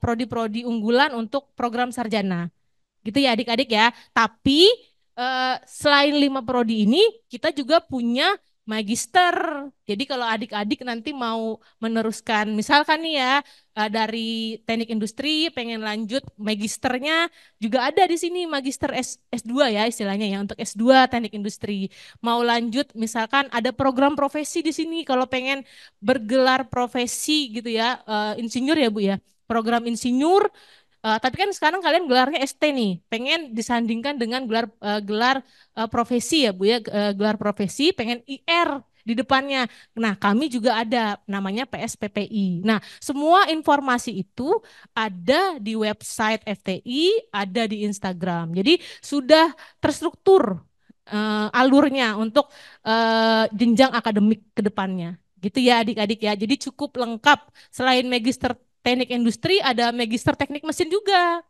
prodi-prodi unggulan untuk program sarjana. Gitu ya adik-adik ya. Tapi selain 5 prodi ini, kita juga punya magister. Jadi kalau adik-adik nanti mau meneruskan, misalkan nih ya, dari teknik industri pengen lanjut magisternya, juga ada di sini magister S2 ya istilahnya ya, untuk S2 teknik industri. Mau lanjut misalkan ada program profesi di sini kalau pengen bergelar profesi gitu ya, insinyur ya Bu ya. Program insinyur. Tapi kan sekarang kalian gelarnya ST nih, pengen disandingkan dengan gelar profesi ya Bu ya, gelar profesi, pengen IR di depannya. Nah, kami juga ada namanya PSPPI. Nah, semua informasi itu ada di website FTI, ada di Instagram. Jadi sudah terstruktur alurnya untuk jenjang akademik ke depannya. Gitu ya adik-adik ya. Jadi cukup lengkap. Selain magister teknik industri, ada magister teknik mesin juga,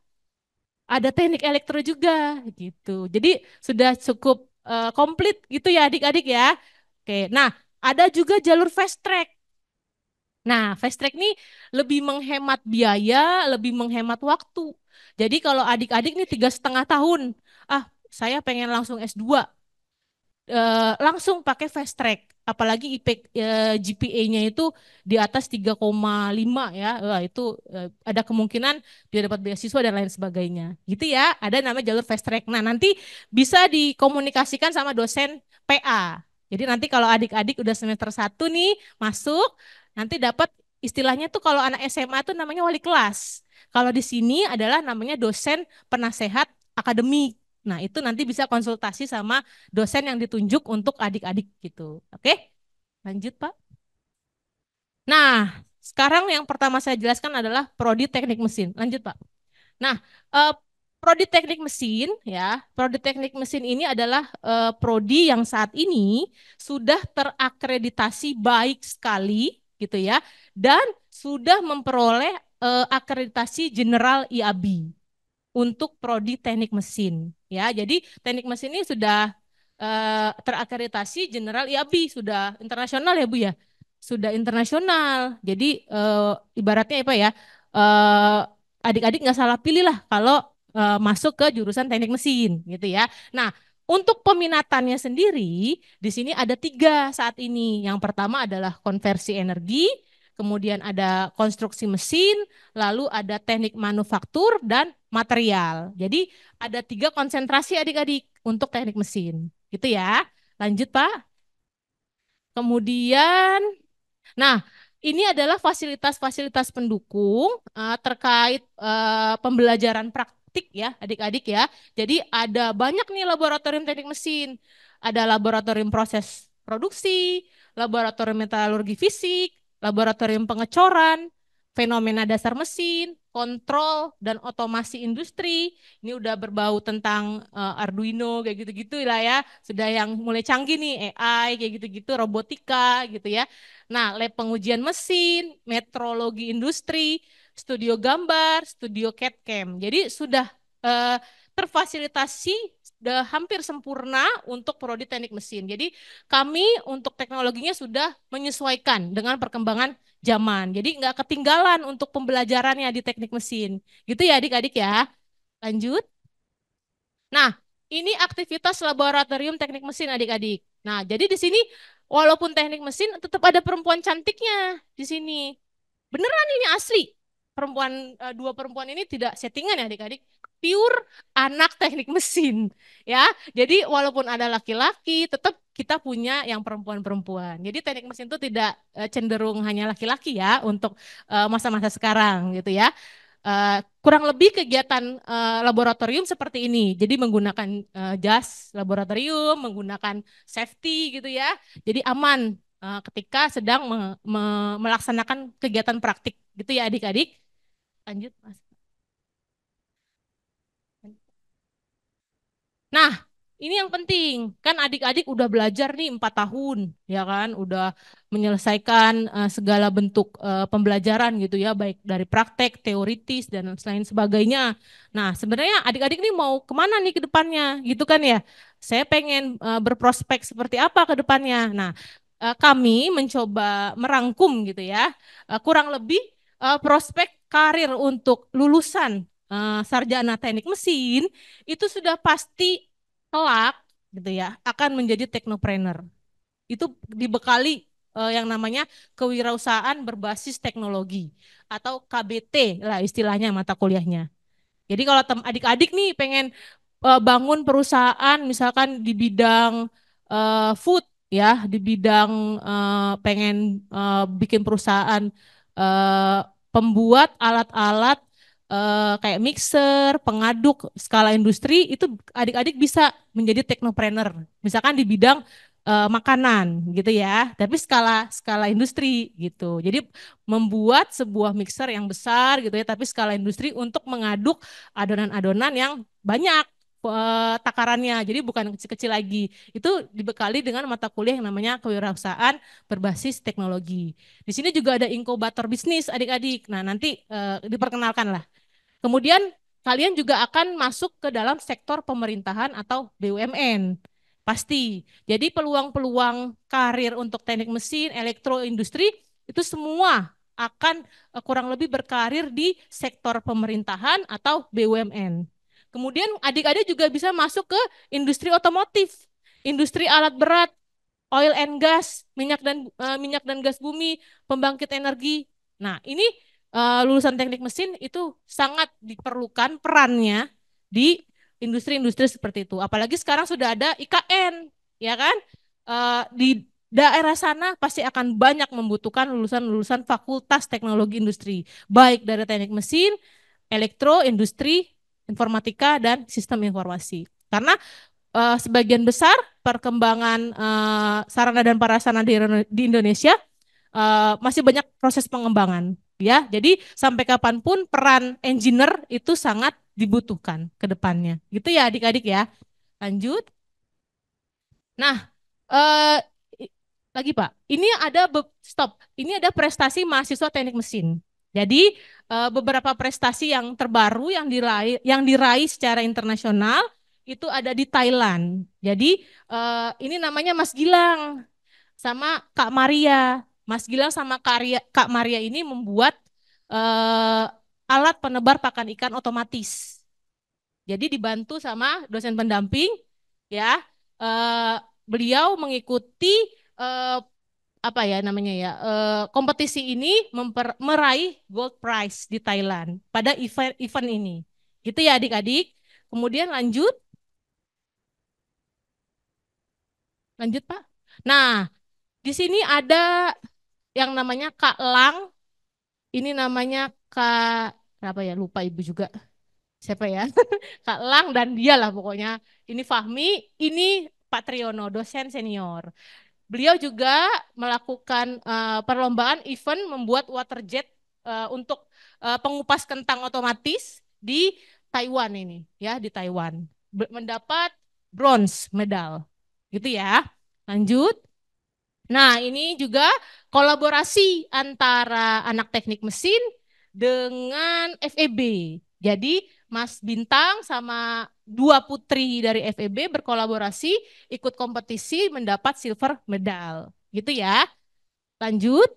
ada teknik elektro juga, gitu. Jadi sudah cukup komplit gitu ya adik-adik ya. Oke, nah ada juga jalur fast track. Nah, fast track ini lebih menghemat biaya, lebih menghemat waktu. Jadi kalau adik-adik nih 3,5 tahun, saya pengen langsung S2, langsung pakai fast track. Apalagi GPA-nya itu di atas 3,5 ya. Wah, itu ada kemungkinan dia dapat beasiswa dan lain sebagainya. Gitu ya, ada namanya jalur fast track. Nah, nanti bisa dikomunikasikan sama dosen PA. Jadi nanti kalau adik-adik udah semester 1 nih masuk, nanti dapat istilahnya tuh kalau anak SMA tuh namanya wali kelas. Kalau di sini adalah namanya dosen penasehat akademik. Nah, itu nanti bisa konsultasi sama dosen yang ditunjuk untuk adik-adik gitu. Oke? Lanjut, Pak. Nah, sekarang yang pertama saya jelaskan adalah prodi teknik mesin. Lanjut, Pak. Nah, prodi teknik mesin ya, prodi teknik mesin ini adalah prodi yang saat ini sudah terakreditasi baik sekali gitu ya, dan sudah memperoleh akreditasi General IAB untuk prodi teknik mesin ya. Jadi teknik mesin ini sudah terakreditasi General IAB, sudah internasional ya Bu ya. Sudah internasional. Jadi ibaratnya apa ya? eh, Adik-adik nggak salah pilih lah kalau masuk ke jurusan teknik mesin gitu ya. Nah, untuk peminatannya sendiri di sini ada 3 saat ini. Yang pertama adalah konversi energi, kemudian ada konstruksi mesin, lalu ada teknik manufaktur dan material. Jadi ada 3 konsentrasi adik-adik untuk teknik mesin. Gitu ya. Lanjut Pak. Kemudian, nah ini adalah fasilitas-fasilitas pendukung terkait pembelajaran praktik ya adik-adik ya. Jadi ada banyak nih laboratorium teknik mesin. Ada laboratorium proses produksi, laboratorium metalurgi fisik, laboratorium pengecoran, fenomena dasar mesin, kontrol dan otomasi industri. Ini udah berbau tentang Arduino kayak gitu-gitu lah ya. Sudah yang mulai canggih nih AI kayak gitu-gitu, robotika gitu ya. Nah, lab pengujian mesin, metrologi industri, studio gambar, studio CAD/CAM. Jadi sudah terfasilitasi, sudah hampir sempurna untuk prodi teknik mesin. Jadi kami untuk teknologinya sudah menyesuaikan dengan perkembangan zaman. Jadi nggak ketinggalan untuk pembelajarannya di teknik mesin. Gitu ya adik-adik ya. Lanjut. Nah, ini aktivitas laboratorium teknik mesin adik-adik. Nah, jadi di sini walaupun teknik mesin tetap ada perempuan cantiknya di sini. Beneran ini asli. Perempuan 2 perempuan ini tidak settingan ya adik-adik. Pure anak teknik mesin ya. Jadi walaupun ada laki-laki tetap kita punya yang perempuan-perempuan. Jadi teknik mesin itu tidak cenderung hanya laki-laki ya untuk masa-masa sekarang gitu ya. Kurang lebih kegiatan laboratorium seperti ini. Jadi menggunakan jas laboratorium, menggunakan safety gitu ya. Jadi aman ketika sedang melaksanakan kegiatan praktik gitu ya adik-adik. Lanjut Mas. Nah, ini yang penting, kan adik-adik udah belajar nih 4 tahun, ya kan, udah menyelesaikan segala bentuk pembelajaran gitu ya, baik dari praktek, teoritis, dan lain sebagainya. Nah, sebenarnya adik-adik nih mau kemana nih ke depannya, gitu kan ya? Saya pengen berprospek seperti apa ke depannya. Nah, kami mencoba merangkum gitu ya, kurang lebih prospek karir untuk lulusan sarjana teknik mesin itu sudah pasti kelak gitu ya akan menjadi teknopreneur. Itu dibekali yang namanya kewirausahaan berbasis teknologi atau KBT lah istilahnya mata kuliahnya. Jadi kalau adik-adik nih pengen bangun perusahaan misalkan di bidang food ya, di bidang pengen bikin perusahaan eh, pembuat alat-alat kayak mixer, pengaduk skala industri itu adik-adik bisa menjadi teknopreneur. Misalkan di bidang makanan gitu ya, tapi skala skala industri gitu. Jadi membuat sebuah mixer yang besar gitu ya, tapi skala industri untuk mengaduk adonan-adonan yang banyak takarannya. Jadi bukan kecil-kecil lagi. Itu dibekali dengan mata kuliah yang namanya kewirausahaan berbasis teknologi. Di sini juga ada inkubator bisnis adik-adik. Nah, nanti diperkenalkan lah. Kemudian kalian juga akan masuk ke dalam sektor pemerintahan atau BUMN. Pasti. Jadi peluang-peluang karir untuk teknik mesin, elektro industri itu semua akan kurang lebih berkarir di sektor pemerintahan atau BUMN. Kemudian adik-adik juga bisa masuk ke industri otomotif, industri alat berat, oil and gas, minyak dan gas bumi, pembangkit energi. Nah, ini lulusan teknik mesin itu sangat diperlukan perannya di industri-industri seperti itu. Apalagi sekarang sudah ada IKN, ya kan? Di daerah sana pasti akan banyak membutuhkan lulusan-lulusan Fakultas Teknologi Industri, baik dari teknik mesin, elektro, industri, informatika, dan sistem informasi. Karena sebagian besar perkembangan sarana dan prasarana di Indonesia masih banyak proses pengembangan ya. Jadi sampai kapanpun peran engineer itu sangat dibutuhkan ke depannya. Gitu ya adik-adik ya. Lanjut. Nah, eh, lagi Pak, ini ada stop. Ini ada prestasi mahasiswa teknik mesin. Jadi beberapa prestasi yang terbaru yang diraih secara internasional itu ada di Thailand. Jadi ini namanya Mas Gilang sama Kak Maria. Mas Gilang sama Kak Maria ini membuat eh, alat penebar pakan ikan otomatis. Jadi dibantu sama dosen pendamping, ya. Eh, Beliau mengikuti eh, apa ya namanya ya kompetisi ini meraih gold prize di Thailand pada event ini. Gitu ya adik-adik. Kemudian lanjut, lanjut Pak. Nah, di sini ada yang namanya Kak Lang. Ini namanya Kak apa ya lupa ibu juga siapa ya Kak Lang dan dia lah pokoknya. Ini Fahmi, ini Pak Triyono, dosen senior. Beliau juga melakukan perlombaan event membuat water jet untuk pengupas kentang otomatis di Taiwan ini, ya di Taiwan. Mendapat bronze medal, gitu ya. Lanjut. Nah, ini juga kolaborasi antara anak teknik mesin dengan FEB. Jadi, Mas Bintang sama dua putri dari FEB berkolaborasi ikut kompetisi mendapat silver medal. Gitu ya. Lanjut.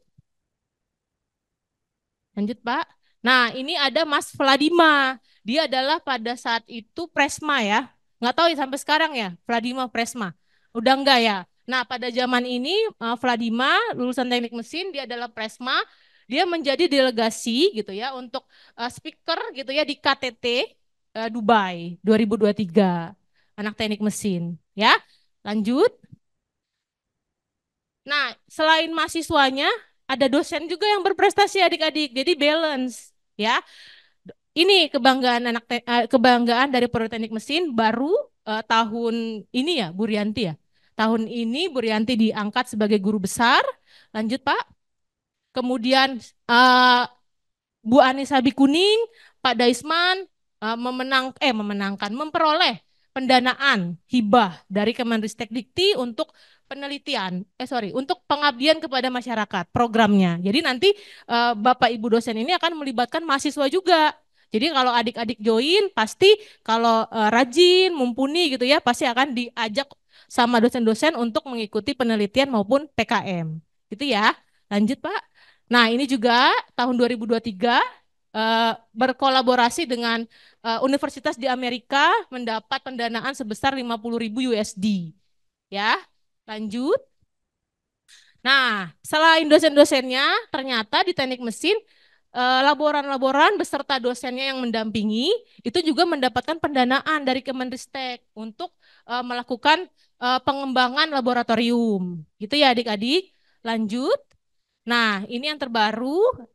Lanjut, Pak. Nah, ini ada Mas Vladima. Dia adalah pada saat itu Presma ya. Nggak tahu ya sampai sekarang ya, Vladima Presma. Udah enggak ya? Nah, pada zaman ini Vladima lulusan teknik mesin, dia adalah Presma. Dia menjadi delegasi gitu ya untuk speaker gitu ya di KTT Dubai 2023. Anak teknik mesin, ya. Lanjut. Nah, selain mahasiswanya, ada dosen juga yang berprestasi adik-adik. Jadi balance, ya. Ini kebanggaan dari Politeknik Mesin baru tahun ini ya, Bu Rianti ya. Tahun ini Bu Rianti diangkat sebagai guru besar. Lanjut, Pak. Kemudian Bu Anissa Bikuning, Pak Daisman memenangkan memperoleh pendanaan hibah dari Kemendikti untuk penelitian, untuk pengabdian kepada masyarakat programnya. Jadi nanti Bapak Ibu dosen ini akan melibatkan mahasiswa juga. Jadi kalau adik-adik join pasti kalau rajin, mumpuni gitu ya, pasti akan diajak sama dosen-dosen untuk mengikuti penelitian maupun PKM. Gitu ya. Lanjut Pak. Nah ini juga tahun 2023 berkolaborasi dengan universitas di Amerika mendapat pendanaan sebesar 50.000 USD. Ya, lanjut. Nah, selain dosen-dosennya, ternyata di teknik mesin laboran-laboran beserta dosennya yang mendampingi itu juga mendapatkan pendanaan dari Kemenristek untuk melakukan pengembangan laboratorium. Gitu ya adik-adik. Lanjut. Nah, ini yang terbaru,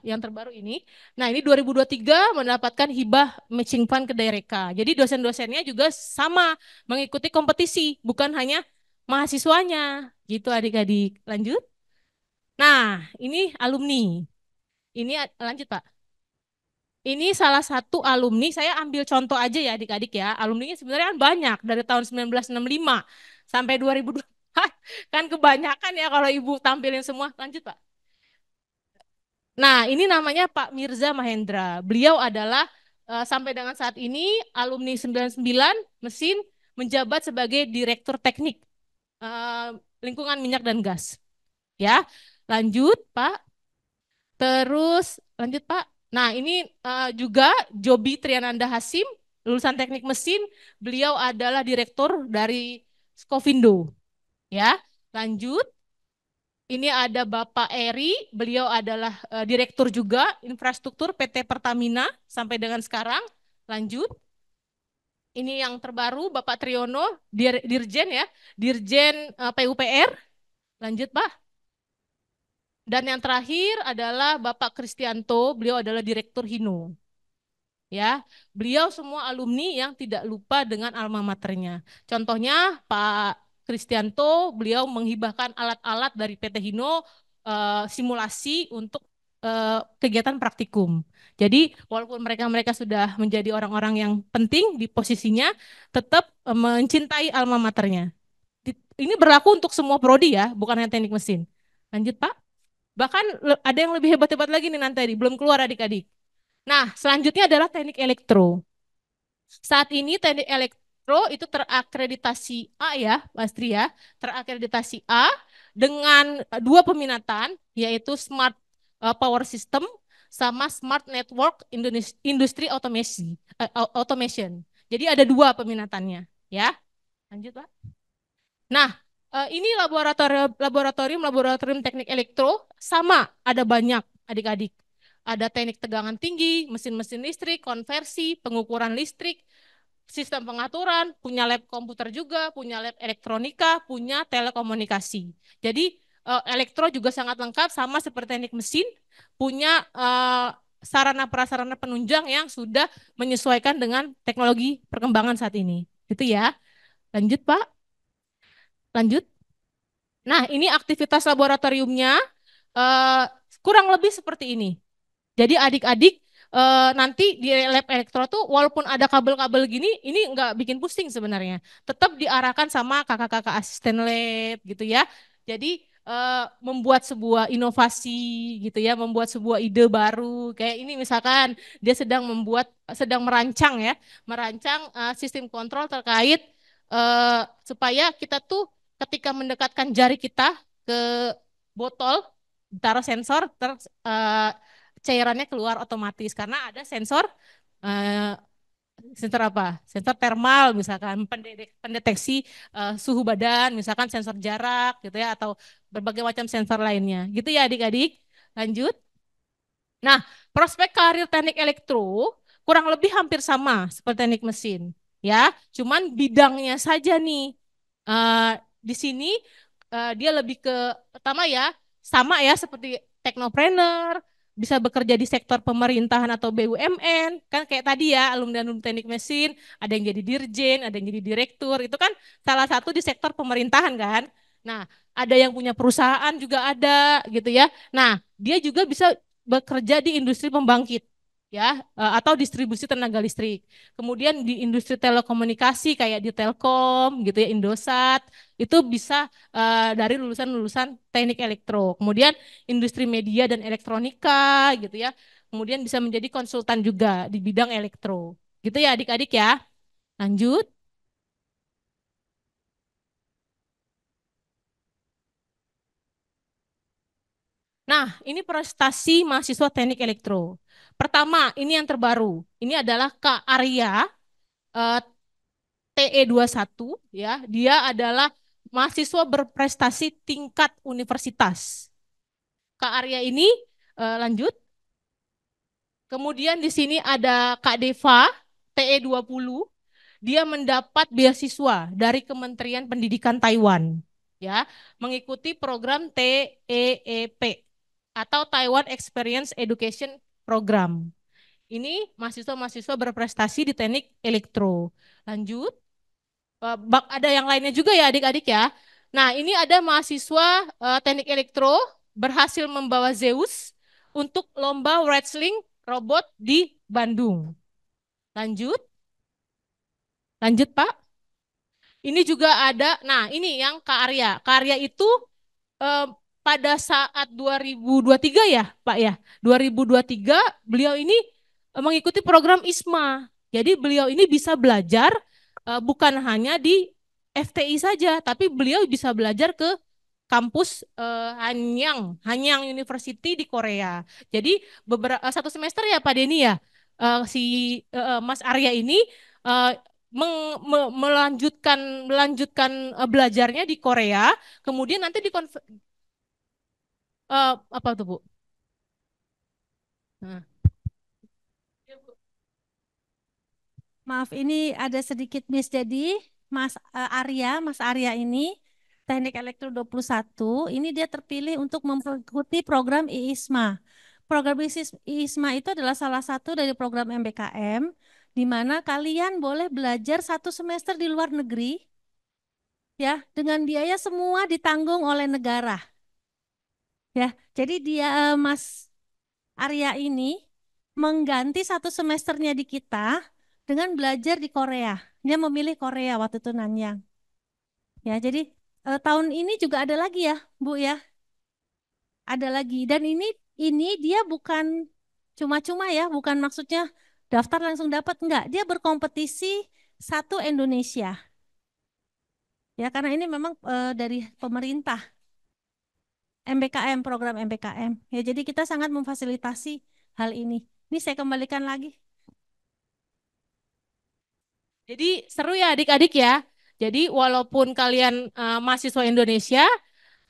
yang terbaru ini. Nah, ini 2023 mendapatkan hibah matching fund ke Daereka. Jadi dosen-dosennya juga sama mengikuti kompetisi, bukan hanya mahasiswanya. Gitu adik-adik. Lanjut. Nah, ini alumni. Ini lanjut Pak. Ini salah satu alumni, saya ambil contoh aja ya adik-adik ya. Alumninya sebenarnya kan banyak dari tahun 1965 sampai 2002. Kan kebanyakan ya kalau Ibu tampilin semua. Lanjut Pak. Nah, ini namanya Pak Mirza Mahendra. Beliau adalah sampai dengan saat ini alumni 99 mesin menjabat sebagai Direktur Teknik Lingkungan Minyak dan Gas. Ya, lanjut Pak. Terus lanjut Pak. Nah, ini juga Jobi Triananda Hasim, lulusan Teknik Mesin. Beliau adalah direktur dari Skovindo. Ya, lanjut. Ini ada Bapak Eri, beliau adalah direktur juga infrastruktur PT Pertamina sampai dengan sekarang. Lanjut. Ini yang terbaru Bapak Triyono, Dirjen ya, Dirjen PUPR. Lanjut Pak. Dan yang terakhir adalah Bapak Kristianto, beliau adalah Direktur Hino. Ya, beliau semua alumni yang tidak lupa dengan alma maternya. Contohnya Pak Kristianto, beliau menghibahkan alat-alat dari PT Hino simulasi untuk kegiatan praktikum. Jadi walaupun mereka sudah menjadi orang-orang yang penting di posisinya, tetap mencintai alma maternya. Ini berlaku untuk semua prodi ya, bukan hanya teknik mesin. Lanjut Pak. Bahkan ada yang lebih hebat-hebat lagi nih nanti, belum keluar adik-adik. Nah, selanjutnya adalah teknik elektro. Saat ini teknik elektro itu terakreditasi A ya, Mas Tri ya, terakreditasi A dengan 2 peminatan, yaitu Smart Power System sama Smart Network Industry Automation. Jadi ada 2 peminatannya, ya. Lanjut, Pak. Nah, ini laboratorium teknik elektro sama, ada banyak adik-adik. Ada teknik tegangan tinggi, mesin-mesin listrik, konversi, pengukuran listrik, sistem pengaturan, punya lab komputer juga, punya lab elektronika, punya telekomunikasi. Jadi elektro juga sangat lengkap sama seperti teknik mesin, punya sarana prasarana penunjang yang sudah menyesuaikan dengan teknologi perkembangan saat ini. Gitu ya. Lanjut Pak. Lanjut. Nah, ini aktivitas laboratoriumnya kurang lebih seperti ini. Jadi adik-adik nanti di lab elektro tuh walaupun ada kabel-kabel gini, ini nggak bikin pusing sebenarnya. Tetap diarahkan sama kakak-kakak asisten lab gitu ya. Jadi membuat sebuah inovasi gitu ya, membuat sebuah ide baru. Kayak ini misalkan dia sedang merancang ya, merancang sistem kontrol terkait supaya kita tuh ketika mendekatkan jari kita ke botol, taruh sensor, cairannya keluar otomatis karena ada sensor sensor apa? Sensor termal misalkan pendeteksi suhu badan, misalkan sensor jarak gitu ya atau berbagai macam sensor lainnya. Gitu ya adik-adik. Lanjut. Nah, prospek karir teknik elektro kurang lebih hampir sama seperti teknik mesin, ya. Cuman bidangnya saja nih. Di sini dia lebih ke pertama ya, sama ya seperti teknopreneur, bisa bekerja di sektor pemerintahan atau BUMN, kan kayak tadi ya alumni teknik mesin, ada yang jadi dirjen, ada yang jadi direktur, itu kan salah satu di sektor pemerintahan kan. Nah, ada yang punya perusahaan juga ada gitu ya. Nah, dia juga bisa bekerja di industri pembangkit ya, atau distribusi tenaga listrik. Kemudian di industri telekomunikasi kayak di Telkom gitu ya, Indosat, itu bisa dari lulusan-lulusan teknik elektro. Kemudian industri media dan elektronika gitu ya. Kemudian bisa menjadi konsultan juga di bidang elektro. Gitu ya adik-adik ya. Lanjut. Nah, ini prestasi mahasiswa teknik elektro. Pertama, ini yang terbaru. Ini adalah Kak Arya, eh, TE21 ya. Dia adalah mahasiswa berprestasi tingkat universitas. Kak Arya ini lanjut. Kemudian di sini ada Kak Deva, TE20. Dia mendapat beasiswa dari Kementerian Pendidikan Taiwan ya, mengikuti program TEEP atau Taiwan Experience Education Program. Ini mahasiswa-mahasiswa berprestasi di teknik elektro. Lanjut. Ada yang lainnya juga ya adik-adik ya. Nah ini ada mahasiswa teknik elektro berhasil membawa Zeus untuk lomba wrestling robot di Bandung. Lanjut, lanjut Pak. Ini juga ada, nah ini yang Kak Arya. Kak Arya itu eh, pada saat 2023 ya Pak ya. 2023 beliau ini mengikuti program ISMA. Jadi beliau ini bisa belajar bukan hanya di FTI saja, tapi beliau bisa belajar ke kampus Hanyang, Hanyang University di Korea. Jadi beberapa satu semester ya Pak Denny ya. Si Mas Arya ini eh, melanjutkan belajarnya di Korea, kemudian nanti apa tuh Bu? Nah. Maaf, ini ada sedikit miss. Jadi, Mas Arya ini Teknik Elektro 21, ini dia terpilih untuk mengikuti program IISMA. Program IISMA itu adalah salah satu dari program MBKM, di mana kalian boleh belajar 1 semester di luar negeri, ya, dengan biaya semua ditanggung oleh negara. Ya, jadi dia Mas Arya ini mengganti 1 semesternya di kita dengan belajar di Korea. Dia memilih Korea waktu itu Nanyang. Ya, jadi tahun ini juga ada lagi ya, Bu ya. Ada lagi dan ini dia bukan cuma-cuma ya, bukan maksudnya daftar langsung dapat enggak. Dia berkompetisi satu Indonesia. Ya, karena ini memang dari pemerintah MBKM, program MBKM. Ya, jadi kita sangat memfasilitasi hal ini. Ini saya kembalikan lagi. Jadi seru ya adik-adik ya. Jadi walaupun kalian mahasiswa Indonesia,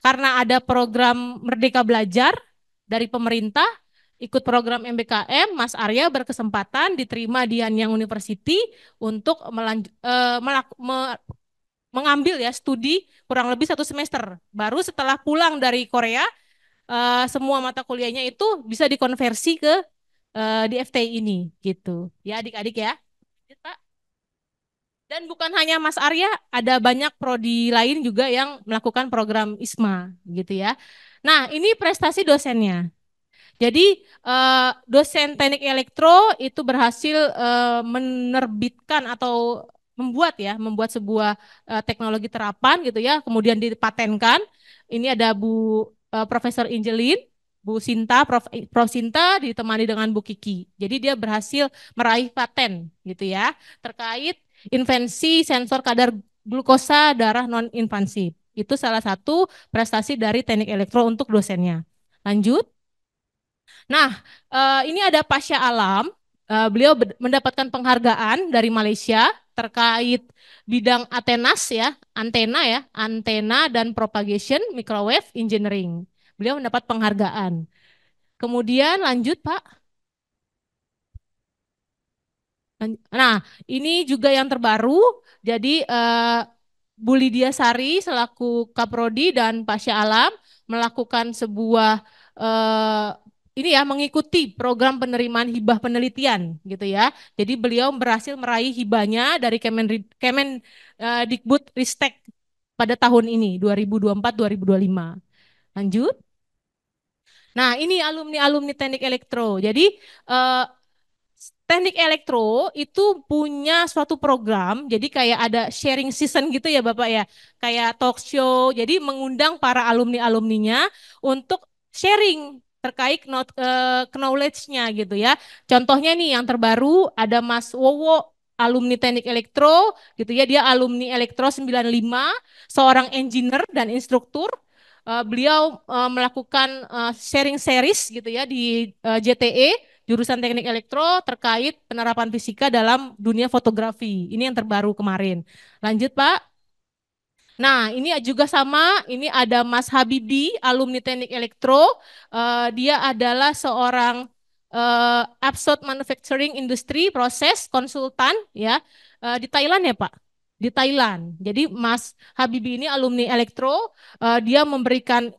karena ada program Merdeka Belajar dari pemerintah, ikut program MBKM, Mas Arya berkesempatan diterima di Hanyang University untuk mengambil ya studi kurang lebih 1 semester. Baru setelah pulang dari Korea, semua mata kuliahnya itu bisa dikonversi ke di FTI ini gitu. Ya adik-adik ya. Pak. Dan bukan hanya Mas Arya, ada banyak prodi lain juga yang melakukan program ISMA gitu ya. Nah, ini prestasi dosennya. Jadi dosen teknik elektro itu berhasil menerbitkan atau membuat sebuah teknologi terapan gitu ya, kemudian dipatenkan. Ini ada Profesor Injelin, Bu Sinta, Prof Sinta ditemani dengan Bu Kiki. Jadi dia berhasil meraih paten gitu ya terkait invensi sensor kadar glukosa darah non invasif. Itu salah satu prestasi dari teknik elektro untuk dosennya. Lanjut. Nah, ini ada Pasha Alam. Beliau mendapatkan penghargaan dari Malaysia terkait bidang antena dan propagation microwave engineering. Beliau mendapat penghargaan. Kemudian lanjut Pak. Nah, ini juga yang terbaru. Jadi Bu Lydia Sari selaku Kaprodi dan Pasha Alam melakukan sebuah ini ya mengikuti program penerimaan hibah penelitian gitu ya. Jadi beliau berhasil meraih hibahnya dari Dikbud Ristek pada tahun ini 2024-2025. Lanjut. Nah, ini alumni-alumni teknik elektro. Jadi Teknik Elektro itu punya suatu program, jadi kayak ada sharing season gitu ya Bapak ya, kayak talk show, jadi mengundang para alumni-alumninya untuk sharing terkait knowledge-nya gitu ya. Contohnya nih yang terbaru ada Mas Wowo, alumni Teknik Elektro gitu ya, dia alumni Elektro 95, seorang engineer dan instruktur. Beliau melakukan sharing series gitu ya di JTE, jurusan Teknik Elektro, terkait penerapan fisika dalam dunia fotografi. Ini yang terbaru kemarin. Lanjut Pak. Nah, ini juga sama, ini ada Mas Habibi, alumni Teknik Elektro. Dia adalah seorang Absolute Manufacturing Industry Proses konsultan ya, di Thailand ya Pak. Di Thailand. Jadi Mas Habibi ini alumni Elektro, dia memberikan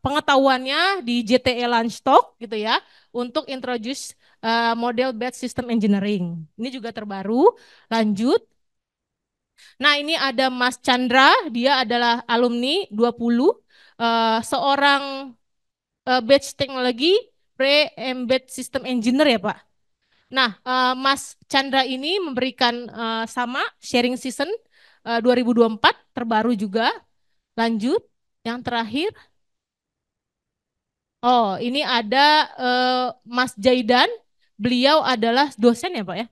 pengetahuannya di JTE Lunch Talk gitu ya, untuk introduce model batch system engineering. Ini juga terbaru. Lanjut. Nah, ini ada Mas Chandra, dia adalah alumni 20, seorang batch teknologi pre-embed system engineer ya Pak. Nah, Mas Chandra ini memberikan sama sharing season 2024, terbaru juga. Lanjut, yang terakhir. Oh, ini ada Mas Jaidan, beliau adalah dosen ya Pak ya?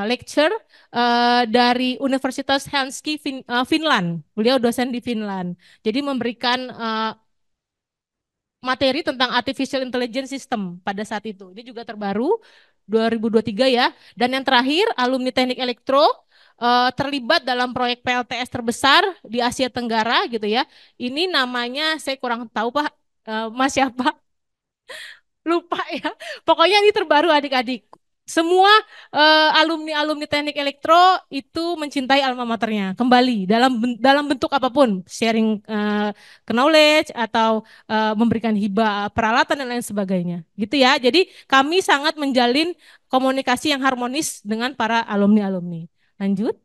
Lecture dari Universitas Helsinki, Finland. Beliau dosen di Finland. Jadi memberikan materi tentang artificial intelligence system pada saat itu. Ini juga terbaru 2023 ya. Dan yang terakhir, alumni Teknik Elektro terlibat dalam proyek PLTS terbesar di Asia Tenggara gitu ya. Ini namanya saya kurang tahu Pak, Mas siapa? Lupa ya. Pokoknya ini terbaru adik-adik. Semua alumni-alumni Teknik Elektro itu mencintai alma maternya kembali dalam bentuk apapun, sharing knowledge atau memberikan hibah peralatan dan lain sebagainya. Gitu ya. Jadi kami sangat menjalin komunikasi yang harmonis dengan para alumni-alumni. Lanjut.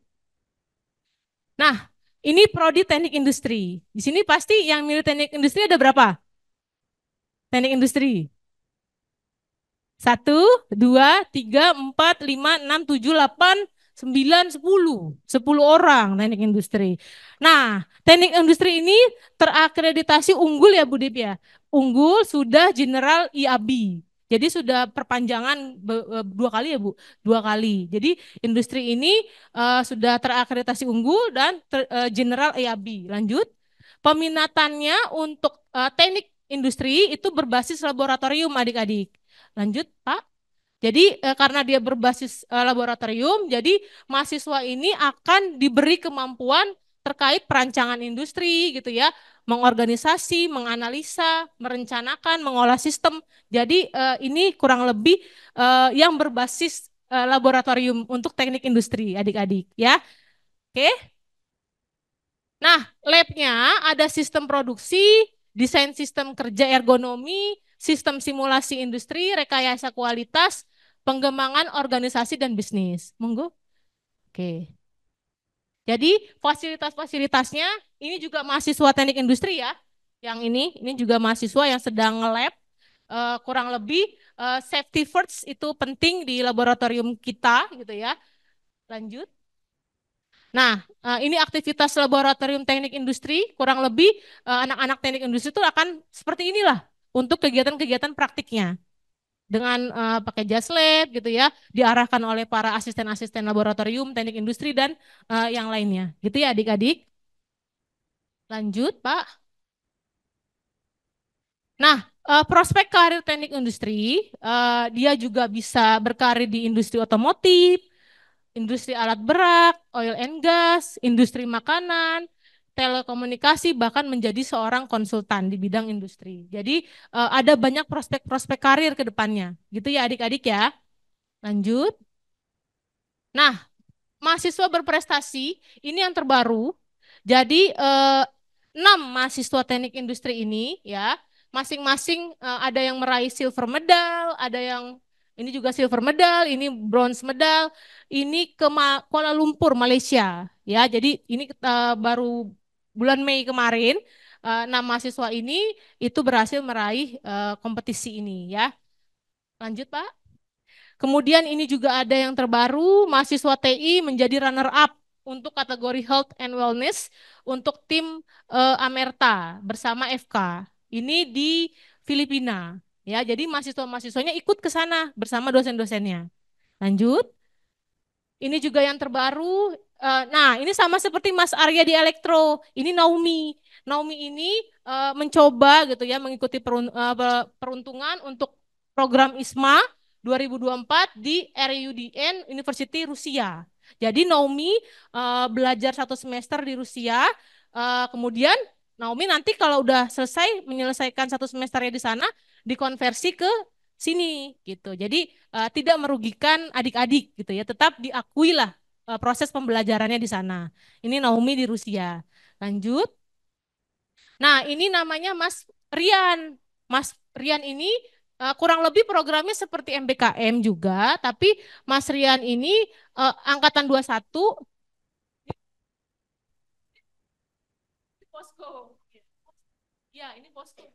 Nah, ini prodi Teknik Industri. Di sini pasti yang milih Teknik Industri ada berapa? Teknik Industri. 1, 2, 3, 4, 5, 6, 7, 8, 9, 10. 10 orang teknik industri. Nah, teknik industri ini terakreditasi unggul ya Bu Dip ya. Unggul sudah General IAB. Jadi sudah perpanjangan 2 kali ya Bu, 2 kali. Jadi industri ini sudah terakreditasi unggul dan General IAB. Lanjut. Peminatannya untuk teknik industri itu berbasis laboratorium adik-adik. Lanjut, Pak. Jadi karena dia berbasis laboratorium, jadi mahasiswa ini akan diberi kemampuan terkait perancangan industri gitu ya, mengorganisasi, menganalisa, merencanakan, mengolah sistem. Jadi ini kurang lebih yang berbasis laboratorium untuk teknik industri, adik-adik ya. Oke. Nah, labnya ada sistem produksi, desain sistem kerja ergonomi, sistem simulasi industri, rekayasa kualitas, pengembangan organisasi dan bisnis. Monggo. Oke. Jadi fasilitas-fasilitasnya ini juga mahasiswa teknik industri ya. Yang ini juga mahasiswa yang sedang nge-lab. Kurang lebih safety first itu penting di laboratorium kita gitu ya. Lanjut. Nah, ini aktivitas laboratorium teknik industri, kurang lebih anak-anak teknik industri itu akan seperti inilah untuk kegiatan-kegiatan praktiknya. Dengan pakai jas lab gitu ya, diarahkan oleh para asisten-asisten laboratorium teknik industri dan yang lainnya. Gitu ya adik-adik. Lanjut Pak. Nah, prospek karir teknik industri, dia juga bisa berkarir di industri otomotif, industri alat berat, oil and gas, industri makanan, telekomunikasi, bahkan menjadi seorang konsultan di bidang industri. Jadi ada banyak prospek-prospek karir ke depannya. Gitu ya adik-adik ya. Lanjut. Nah, mahasiswa berprestasi, ini yang terbaru. Jadi 6 mahasiswa teknik industri ini ya, masing-masing ada yang meraih silver medal, ada yang ini juga silver medal, ini bronze medal, ini ke Kuala Lumpur, Malaysia. Ya, jadi ini baru bulan Mei kemarin, 6 mahasiswa ini itu berhasil meraih kompetisi ini ya. Lanjut Pak. Kemudian ini juga ada yang terbaru, mahasiswa TI menjadi runner up untuk kategori Health and Wellness untuk tim Amerta bersama FK. Ini di Filipina. Ya, jadi mahasiswa-mahasiswanya ikut ke sana bersama dosen-dosennya. Lanjut. Ini juga yang terbaru. Nah, ini sama seperti Mas Arya di Elektro. Ini Naomi. Naomi ini mencoba gitu ya mengikuti peruntungan untuk program ISMA 2024 di RUDN University Rusia. Jadi Naomi belajar 1 semester di Rusia. Kemudian Naomi nanti kalau udah selesai menyelesaikan 1 semesternya di sana, dikonversi ke sini gitu. Jadi tidak merugikan adik-adik gitu ya, tetap diakui lah proses pembelajarannya di sana. Ini Naomi di Rusia. Lanjut. Nah, ini namanya Mas Rian. Mas Rian ini kurang lebih programnya seperti MBKM juga, tapi Mas Rian ini angkatan 21 di Posko. Ya, ini Posko.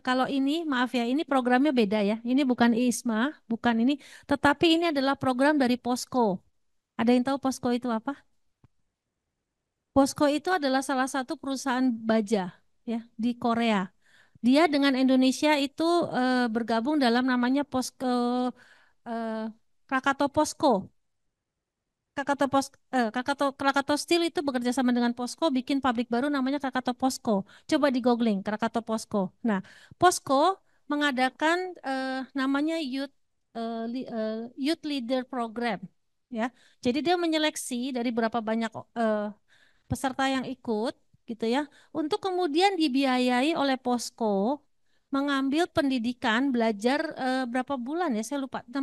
Kalau ini, maaf ya, ini programnya beda ya. Ini bukan ISMA, bukan ini, tetapi ini adalah program dari Posko. Ada yang tahu Posko itu apa? Posko itu adalah salah satu perusahaan baja ya di Korea. Dia dengan Indonesia itu bergabung dalam namanya Posko Krakatau Posko. Krakatau Steel itu bekerja sama dengan Posko bikin pabrik baru namanya Krakatau Posko. Coba di googling Krakatau Posko. Nah, Posko mengadakan namanya Youth Leader Program ya. Jadi dia menyeleksi dari berapa banyak peserta yang ikut gitu ya untuk kemudian dibiayai oleh Posko mengambil pendidikan belajar berapa bulan ya saya lupa 1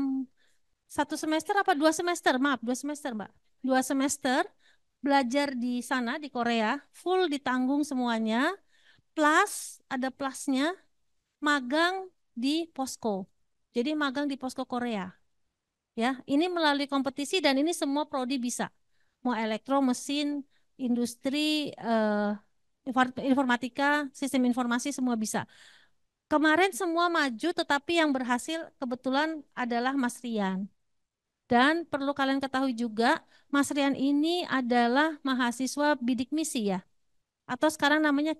semester apa 2 semester, maaf 2 semester Mbak, 2 semester belajar di sana di Korea, full ditanggung semuanya, plus ada plusnya magang di Posko. Jadi magang di Posko Korea. Ya, ini melalui kompetisi dan ini semua prodi bisa. Mau elektro, mesin, industri, informatika, sistem informasi semua bisa. Kemarin semua maju tetapi yang berhasil kebetulan adalah Mas Rian. Dan perlu kalian ketahui juga, Mas Rian ini adalah mahasiswa bidik misi ya, atau sekarang namanya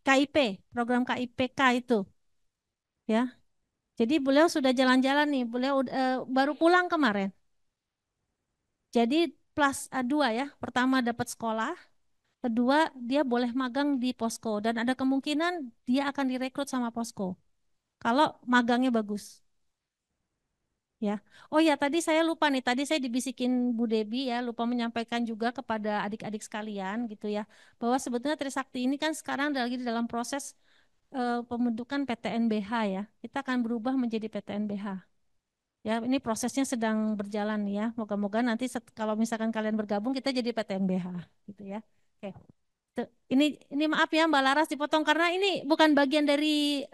KIP, program KIPK itu, ya. Jadi beliau sudah jalan-jalan nih, beliau baru pulang kemarin. Jadi plus A2 ya, pertama dapat sekolah, kedua dia boleh magang di Posko dan ada kemungkinan dia akan direkrut sama Posko kalau magangnya bagus. Ya. Oh ya, tadi saya lupa nih. Tadi saya dibisikin Bu Debi ya, lupa menyampaikan juga kepada adik-adik sekalian gitu ya, bahwa sebetulnya Trisakti ini kan sekarang lagi di dalam proses pembentukan PTNBH ya. Kita akan berubah menjadi PTNBH. Ya, ini prosesnya sedang berjalan ya. Moga-moga nanti kalau misalkan kalian bergabung kita jadi PTNBH gitu ya. Oke. Ini maaf ya Mbak Laras dipotong karena ini bukan bagian dari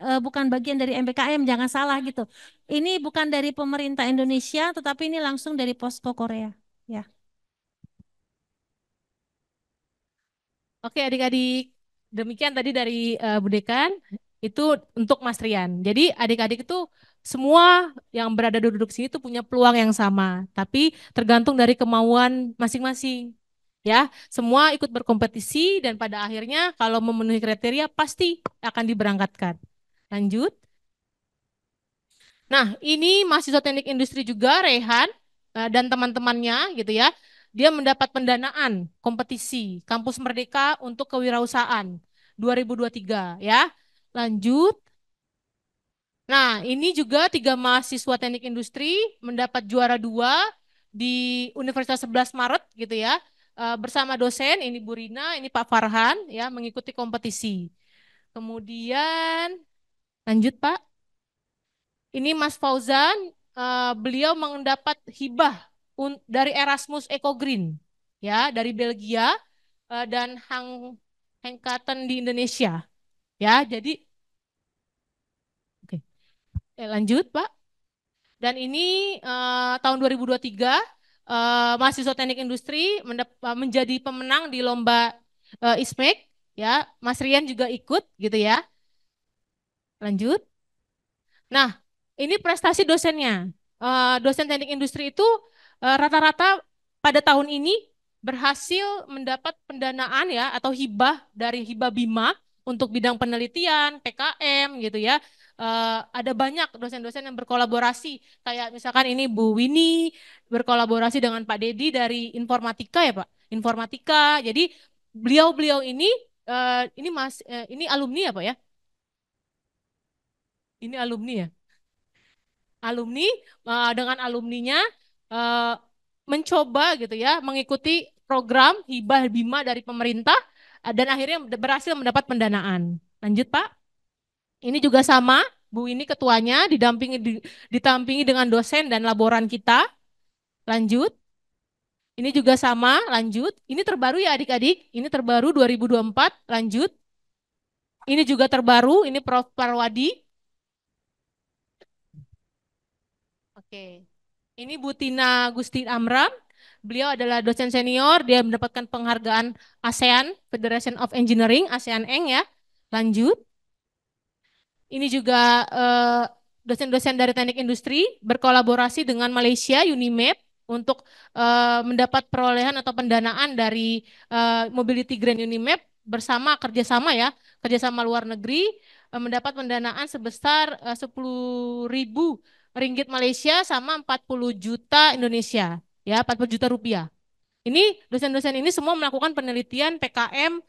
MBKM, jangan salah gitu. Ini bukan dari pemerintah Indonesia tetapi ini langsung dari Posko Korea ya. Oke adik-adik, demikian tadi dari Bu Dekan, itu untuk Mas Rian. Jadi adik-adik itu semua yang berada duduk sini itu punya peluang yang sama, tapi tergantung dari kemauan masing-masing. Ya, semua ikut berkompetisi dan pada akhirnya kalau memenuhi kriteria pasti akan diberangkatkan. Lanjut. Nah, ini mahasiswa teknik industri juga, Rehan, dan teman-temannya gitu ya. Dia mendapat pendanaan kompetisi Kampus Merdeka untuk Kewirausahaan 2023 ya. Lanjut. Nah, ini juga 3 mahasiswa teknik industri mendapat juara 2 di Universitas 11 Maret gitu ya. Bersama dosen, ini Bu Rina, ini Pak Farhan ya, mengikuti kompetisi. Kemudian, lanjut Pak. Ini Mas Fauzan, beliau mendapat hibah dari Erasmus Eco Green, ya, dari Belgia dan Hengkaten di Indonesia, ya. Jadi, oke, lanjut Pak. Dan ini tahun 2023 mahasiswa teknik industri menjadi pemenang di lomba ISMEK, ya. Mas Rian juga ikut, gitu ya. Lanjut. Nah, ini prestasi dosennya. Dosen teknik industri itu rata-rata pada tahun ini berhasil mendapat pendanaan ya atau hibah dari hibah Bima untuk bidang penelitian, PKM gitu ya. Ada banyak dosen-dosen yang berkolaborasi. Kayak misalkan ini Bu Winnie berkolaborasi dengan Pak Dedi dari informatika ya Pak. Informatika. Jadi beliau-beliau ini ini alumni ya Pak ya? Ini alumni ya? Alumni dengan alumninya eh, mencoba gitu ya mengikuti program hibah Bima dari pemerintah dan akhirnya berhasil mendapat pendanaan. Lanjut Pak. Ini juga sama, Bu ini ketuanya ditampingi dengan dosen dan laboran kita. Lanjut. Ini juga sama, lanjut. Ini terbaru ya adik-adik. Ini terbaru 2024, lanjut. Ini juga terbaru, ini Prof. Parwadi. Oke. Ini Bu Tina Gusti Amram. Beliau adalah dosen senior, dia mendapatkan penghargaan ASEAN, Federation of Engineering, ASEAN Eng ya. Lanjut. Ini juga dosen-dosen dari teknik industri berkolaborasi dengan Malaysia, Unimap, untuk mendapat perolehan atau pendanaan dari Mobility Grant Unimap bersama kerjasama ya, kerjasama luar negeri, mendapat pendanaan sebesar 10.000 ringgit Malaysia sama 40 juta Indonesia, ya 40 juta rupiah. Ini dosen-dosen ini semua melakukan penelitian PKM,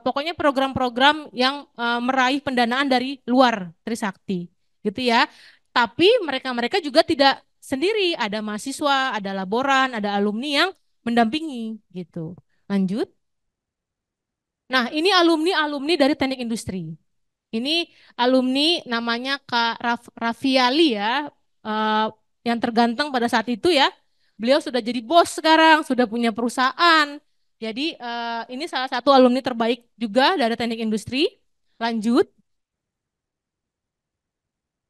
pokoknya program-program yang meraih pendanaan dari luar Trisakti, gitu ya. Tapi mereka-mereka juga tidak sendiri, ada mahasiswa, ada laboran, ada alumni yang mendampingi, gitu. Lanjut. Nah, ini alumni-alumni dari teknik industri. Ini alumni namanya Kak Raffiali ya, eh, yang terganteng pada saat itu ya. Beliau sudah jadi bos sekarang, sudah punya perusahaan. Jadi ini salah satu alumni terbaik juga dari teknik industri. Lanjut.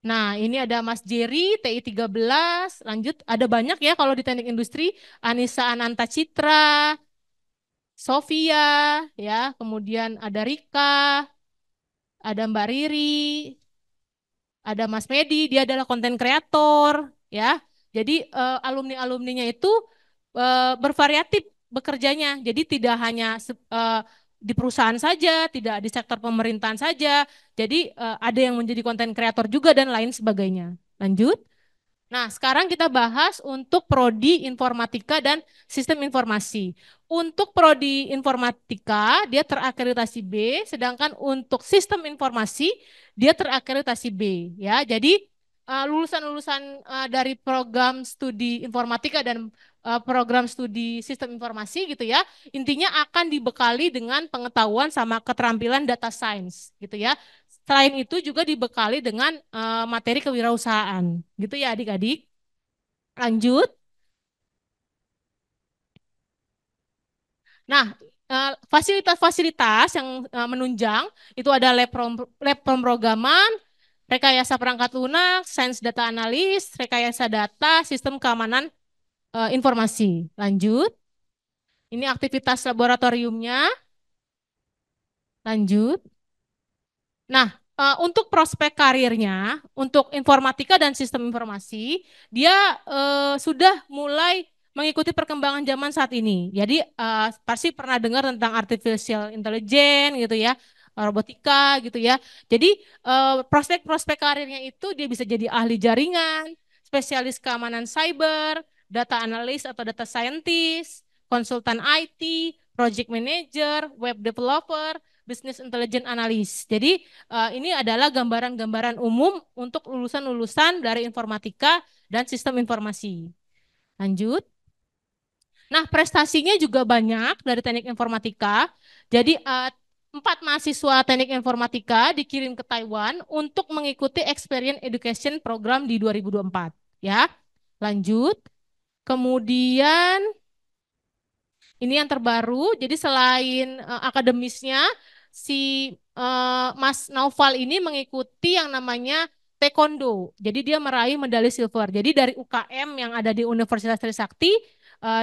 Nah, ini ada Mas Jerry, TI 13. Lanjut, ada banyak ya kalau di teknik industri. Anissa Ananta Citra, Sofia, ya, kemudian ada Rika, ada Mbak Riri, ada Mas Medi, dia adalah konten kreator, ya. Jadi alumni-alumninya itu bervariatif bekerjanya. Jadi tidak hanya di perusahaan saja, tidak di sektor pemerintahan saja. Jadi ada yang menjadi konten kreator juga dan lain sebagainya. Lanjut. Nah, sekarang kita bahas untuk prodi informatika dan sistem informasi. Untuk prodi informatika, dia terakreditasi B, sedangkan untuk sistem informasi, dia terakreditasi B. Ya, jadi lulusan-lulusan dari program studi informatika dan program studi sistem informasi gitu ya, intinya akan dibekali dengan pengetahuan sama keterampilan data science gitu ya. Selain itu juga dibekali dengan materi kewirausahaan, gitu ya adik-adik. Lanjut. Nah, fasilitas-fasilitas yang menunjang itu ada lab pemrograman, rekayasa perangkat lunak, sains data analis, rekayasa data, sistem keamanan informasi. Lanjut. Ini aktivitas laboratoriumnya. Lanjut. Nah, untuk prospek karirnya, untuk informatika dan sistem informasi, dia sudah mulai mengikuti perkembangan zaman saat ini. Jadi pasti pernah dengar tentang artificial intelligence gitu ya, robotika gitu ya. Jadi prospek-prospek karirnya itu dia bisa jadi ahli jaringan, spesialis keamanan cyber, data analis atau data scientist, konsultan IT, project manager, web developer, business intelligence analyst. Jadi ini adalah gambaran-gambaran umum untuk lulusan-lulusan dari informatika dan sistem informasi. Lanjut. Nah, prestasinya juga banyak dari teknik informatika. Jadi 4 mahasiswa teknik informatika dikirim ke Taiwan untuk mengikuti Experience Education Program di 2024. Ya, lanjut. Kemudian ini yang terbaru, jadi selain akademisnya, si Mas Naufal ini mengikuti yang namanya taekwondo. Jadi dia meraih medali silver. Jadi dari UKM yang ada di Universitas Trisakti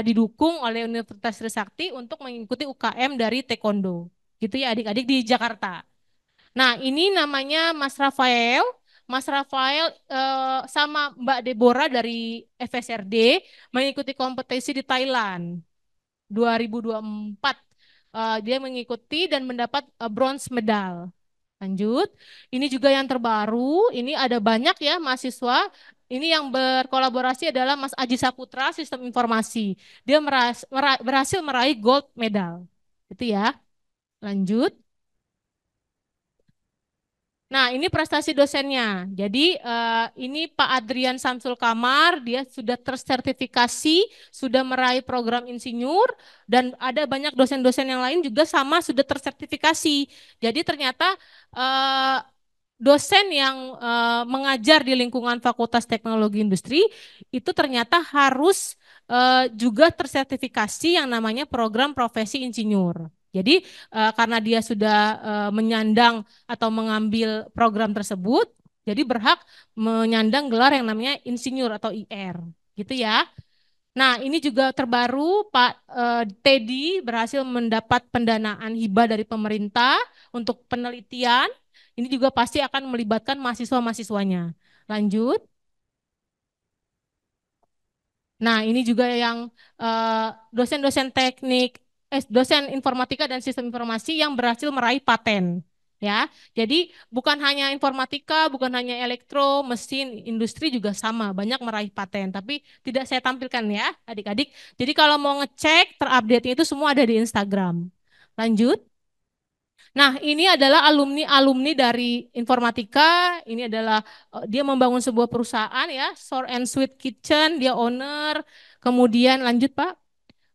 didukung oleh Universitas Trisakti untuk mengikuti UKM dari taekwondo. Gitu ya adik-adik di Jakarta. Nah ini namanya Mas Rafael. Mas Rafael sama Mbak Deborah dari FSRD mengikuti kompetisi di Thailand 2024. Dia mengikuti dan mendapat bronze medal. Lanjut, ini juga yang terbaru, ini ada banyak ya mahasiswa. Ini yang berkolaborasi adalah Mas Aji Saputra, Sistem Informasi. Dia berhasil meraih gold medal. Itu ya. Lanjut. Nah, ini prestasi dosennya. Jadi ini Pak Adrian Samsul Kamar, dia sudah tersertifikasi, sudah meraih program insinyur, dan ada banyak dosen-dosen yang lain juga sama sudah tersertifikasi. Jadi ternyata dosen yang mengajar di lingkungan Fakultas Teknologi Industri itu ternyata harus juga tersertifikasi yang namanya program profesi insinyur. Jadi karena dia sudah menyandang atau mengambil program tersebut, jadi berhak menyandang gelar yang namanya insinyur atau IR, gitu ya. Nah, ini juga terbaru Pak Teddy berhasil mendapat pendanaan hibah dari pemerintah untuk penelitian. Ini juga pasti akan melibatkan mahasiswa-mahasiswanya. Lanjut. Nah, ini juga yang dosen-dosen teknik, dosen informatika dan sistem informasi yang berhasil meraih paten. Ya, jadi bukan hanya informatika, bukan hanya elektro, mesin, industri juga sama, banyak meraih paten. Tapi tidak saya tampilkan ya, adik-adik. Jadi kalau mau ngecek terupdate itu semua ada di Instagram. Lanjut. Nah, ini adalah alumni-alumni dari informatika. Ini adalah dia membangun sebuah perusahaan ya, Sour and Sweet Kitchen, dia owner. Kemudian lanjut Pak.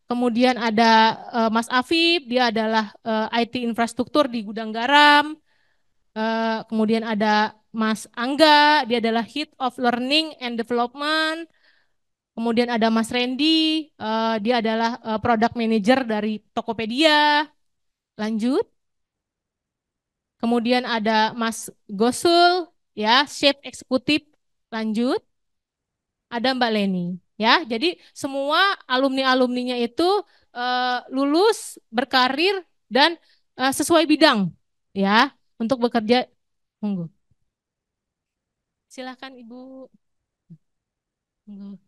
Kemudian ada Mas Afif, dia adalah IT infrastruktur di gudang garam. Kemudian ada Mas Angga, dia adalah Head of Learning and Development. Kemudian ada Mas Randy, dia adalah Product Manager dari Tokopedia. Lanjut. Kemudian ada Mas Gosul, ya, Chief Eksekutif. Lanjut, ada Mbak Leni, ya. Jadi semua alumni-alumninya itu lulus, berkarir dan sesuai bidang, ya, untuk bekerja. Monggo. Silakan Ibu. Monggo.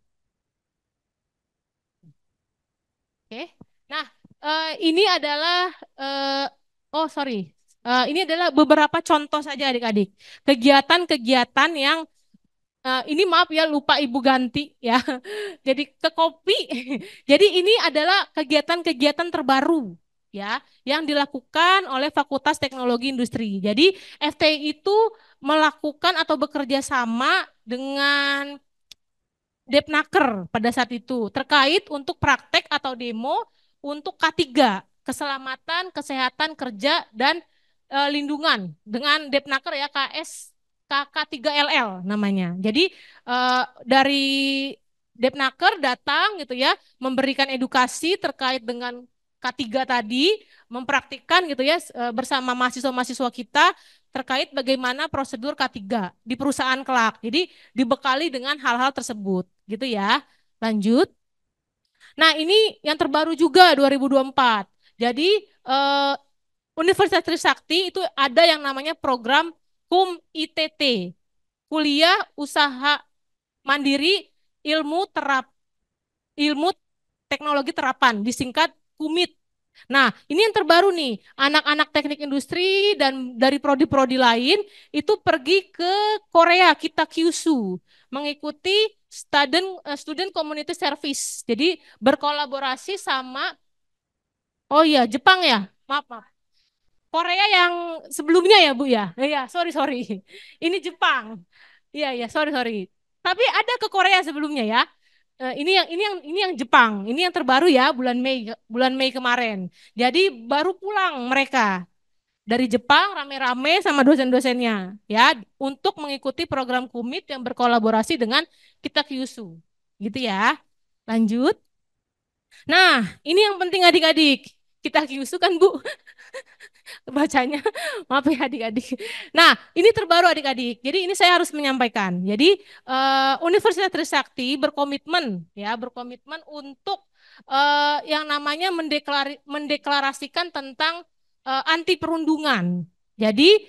Oke. Nah, ini adalah oh sorry. Ini adalah beberapa contoh saja adik-adik. Kegiatan-kegiatan yang ini maaf ya lupa Ibu ganti ya. Jadi ke kopi. Jadi ini adalah kegiatan-kegiatan terbaru ya yang dilakukan oleh Fakultas Teknologi Industri. Jadi FTI itu melakukan atau bekerja sama dengan Depnaker pada saat itu terkait untuk praktek atau demo untuk K3, keselamatan, kesehatan kerja dan lindungan dengan Depnaker ya KS KK3LL namanya. Jadi dari Depnaker datang gitu ya memberikan edukasi terkait dengan K3 tadi, mempraktikkan gitu ya bersama mahasiswa-mahasiswa kita terkait bagaimana prosedur K3 di perusahaan kelak. Jadi dibekali dengan hal-hal tersebut, gitu ya. Lanjut. Nah, ini yang terbaru juga 2024. Jadi Universitas Trisakti itu ada yang namanya program KUM ITT, Kuliah Usaha Mandiri Ilmu Teknologi Terapan, disingkat KUMIT. Nah, ini yang terbaru nih, anak-anak teknik industri dan dari prodi-prodi lain itu pergi ke Korea, kita Kyushu, mengikuti student community service. Jadi berkolaborasi sama, oh iya Jepang ya, maaf maaf. Korea yang sebelumnya ya Bu ya, iya sorry, ini Jepang, iya sorry. Tapi ada ke Korea sebelumnya ya. Ini yang Jepang, ini yang terbaru ya bulan Mei kemarin. Jadi baru pulang mereka dari Jepang rame-rame sama dosen-dosennya ya untuk mengikuti program Kumit yang berkolaborasi dengan kita Kyushu. Gitu ya. Lanjut. Nah, ini yang penting adik-adik. Kita Kyushu kan Bu bacanya. Maaf ya adik-adik. Nah, ini terbaru adik-adik. Jadi ini saya harus menyampaikan. Jadi Universitas Trisakti berkomitmen untuk yang namanya mendeklarasikan tentang anti perundungan. Jadi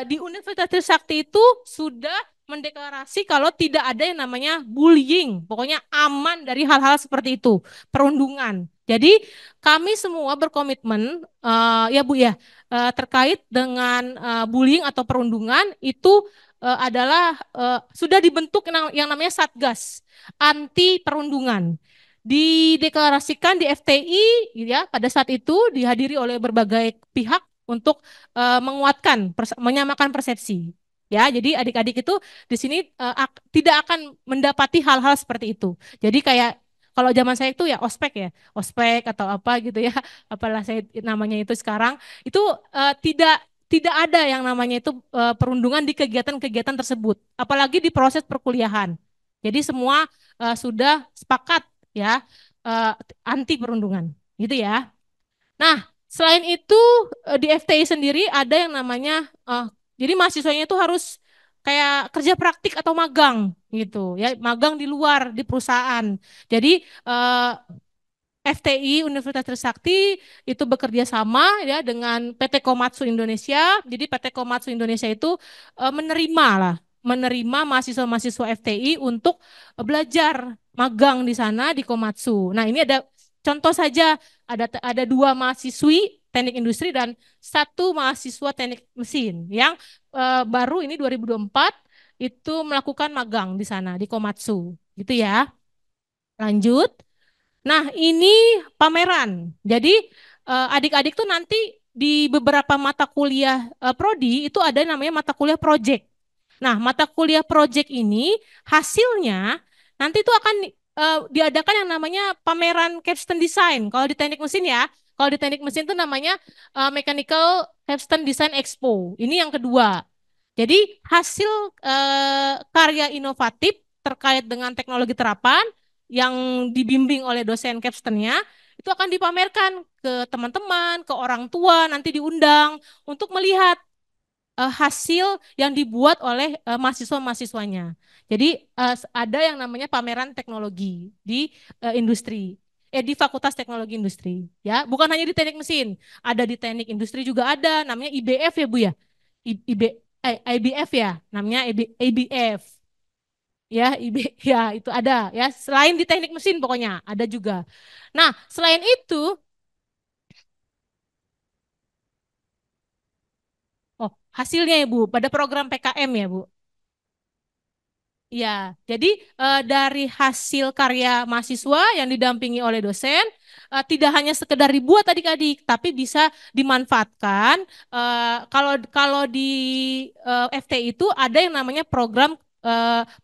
di Universitas Trisakti itu sudah mendeklarasi kalau tidak ada yang namanya bullying, pokoknya aman dari hal-hal seperti itu, perundungan. Jadi kami semua berkomitmen, ya Bu ya, terkait dengan bullying atau perundungan itu adalah sudah dibentuk yang namanya Satgas anti perundungan. Dideklarasikan di FTI ya pada saat itu dihadiri oleh berbagai pihak untuk menguatkan, menyamakan persepsi. Ya, jadi adik-adik itu di sini tidak akan mendapati hal-hal seperti itu. Jadi kayak kalau zaman saya itu ya ospek atau apa gitu ya, apalah saya namanya itu sekarang itu tidak tidak ada yang namanya itu perundungan di kegiatan-kegiatan tersebut, apalagi di proses perkuliahan. Jadi semua sudah sepakat ya anti perundungan, gitu ya. Nah, selain itu di FTI sendiri ada yang namanya jadi mahasiswanya itu harus kayak kerja praktik atau magang gitu ya, magang di luar di perusahaan. Jadi FTI Universitas Trisakti itu bekerja sama ya dengan PT Komatsu Indonesia. Jadi PT Komatsu Indonesia itu menerima mahasiswa-mahasiswa FTI untuk belajar magang di sana di Komatsu. Nah, ini ada contoh saja, ada dua mahasiswi teknik industri dan satu mahasiswa teknik mesin yang baru ini 2024 itu melakukan magang di sana di Komatsu gitu ya. Lanjut. Nah, ini pameran. Jadi adik-adik tuh nanti di beberapa mata kuliah prodi itu ada yang namanya mata kuliah project. Nah, mata kuliah project ini hasilnya nanti itu akan diadakan yang namanya pameran capstone design. Kalau di teknik mesin ya, kalau di teknik mesin itu namanya Mechanical Capstone Design Expo. Ini yang kedua. Jadi hasil karya inovatif terkait dengan teknologi terapan yang dibimbing oleh dosen capstone-nya itu akan dipamerkan ke teman-teman, ke orang tua, nanti diundang untuk melihat hasil yang dibuat oleh mahasiswa-mahasiswanya. Jadi ada yang namanya pameran teknologi di industri, di Fakultas Teknologi Industri, ya. Bukan hanya di teknik mesin, ada di teknik industri juga ada, namanya IBF ya Bu ya, IBF ya, namanya IBF. Ya, ya itu ada ya. Selain di teknik mesin pokoknya ada juga. Nah, selain itu, oh hasilnya ya Bu, pada program PKM ya Bu. Ya, jadi dari hasil karya mahasiswa yang didampingi oleh dosen tidak hanya sekedar dibuat adik-adik, tapi bisa dimanfaatkan. Kalau di FT itu ada yang namanya program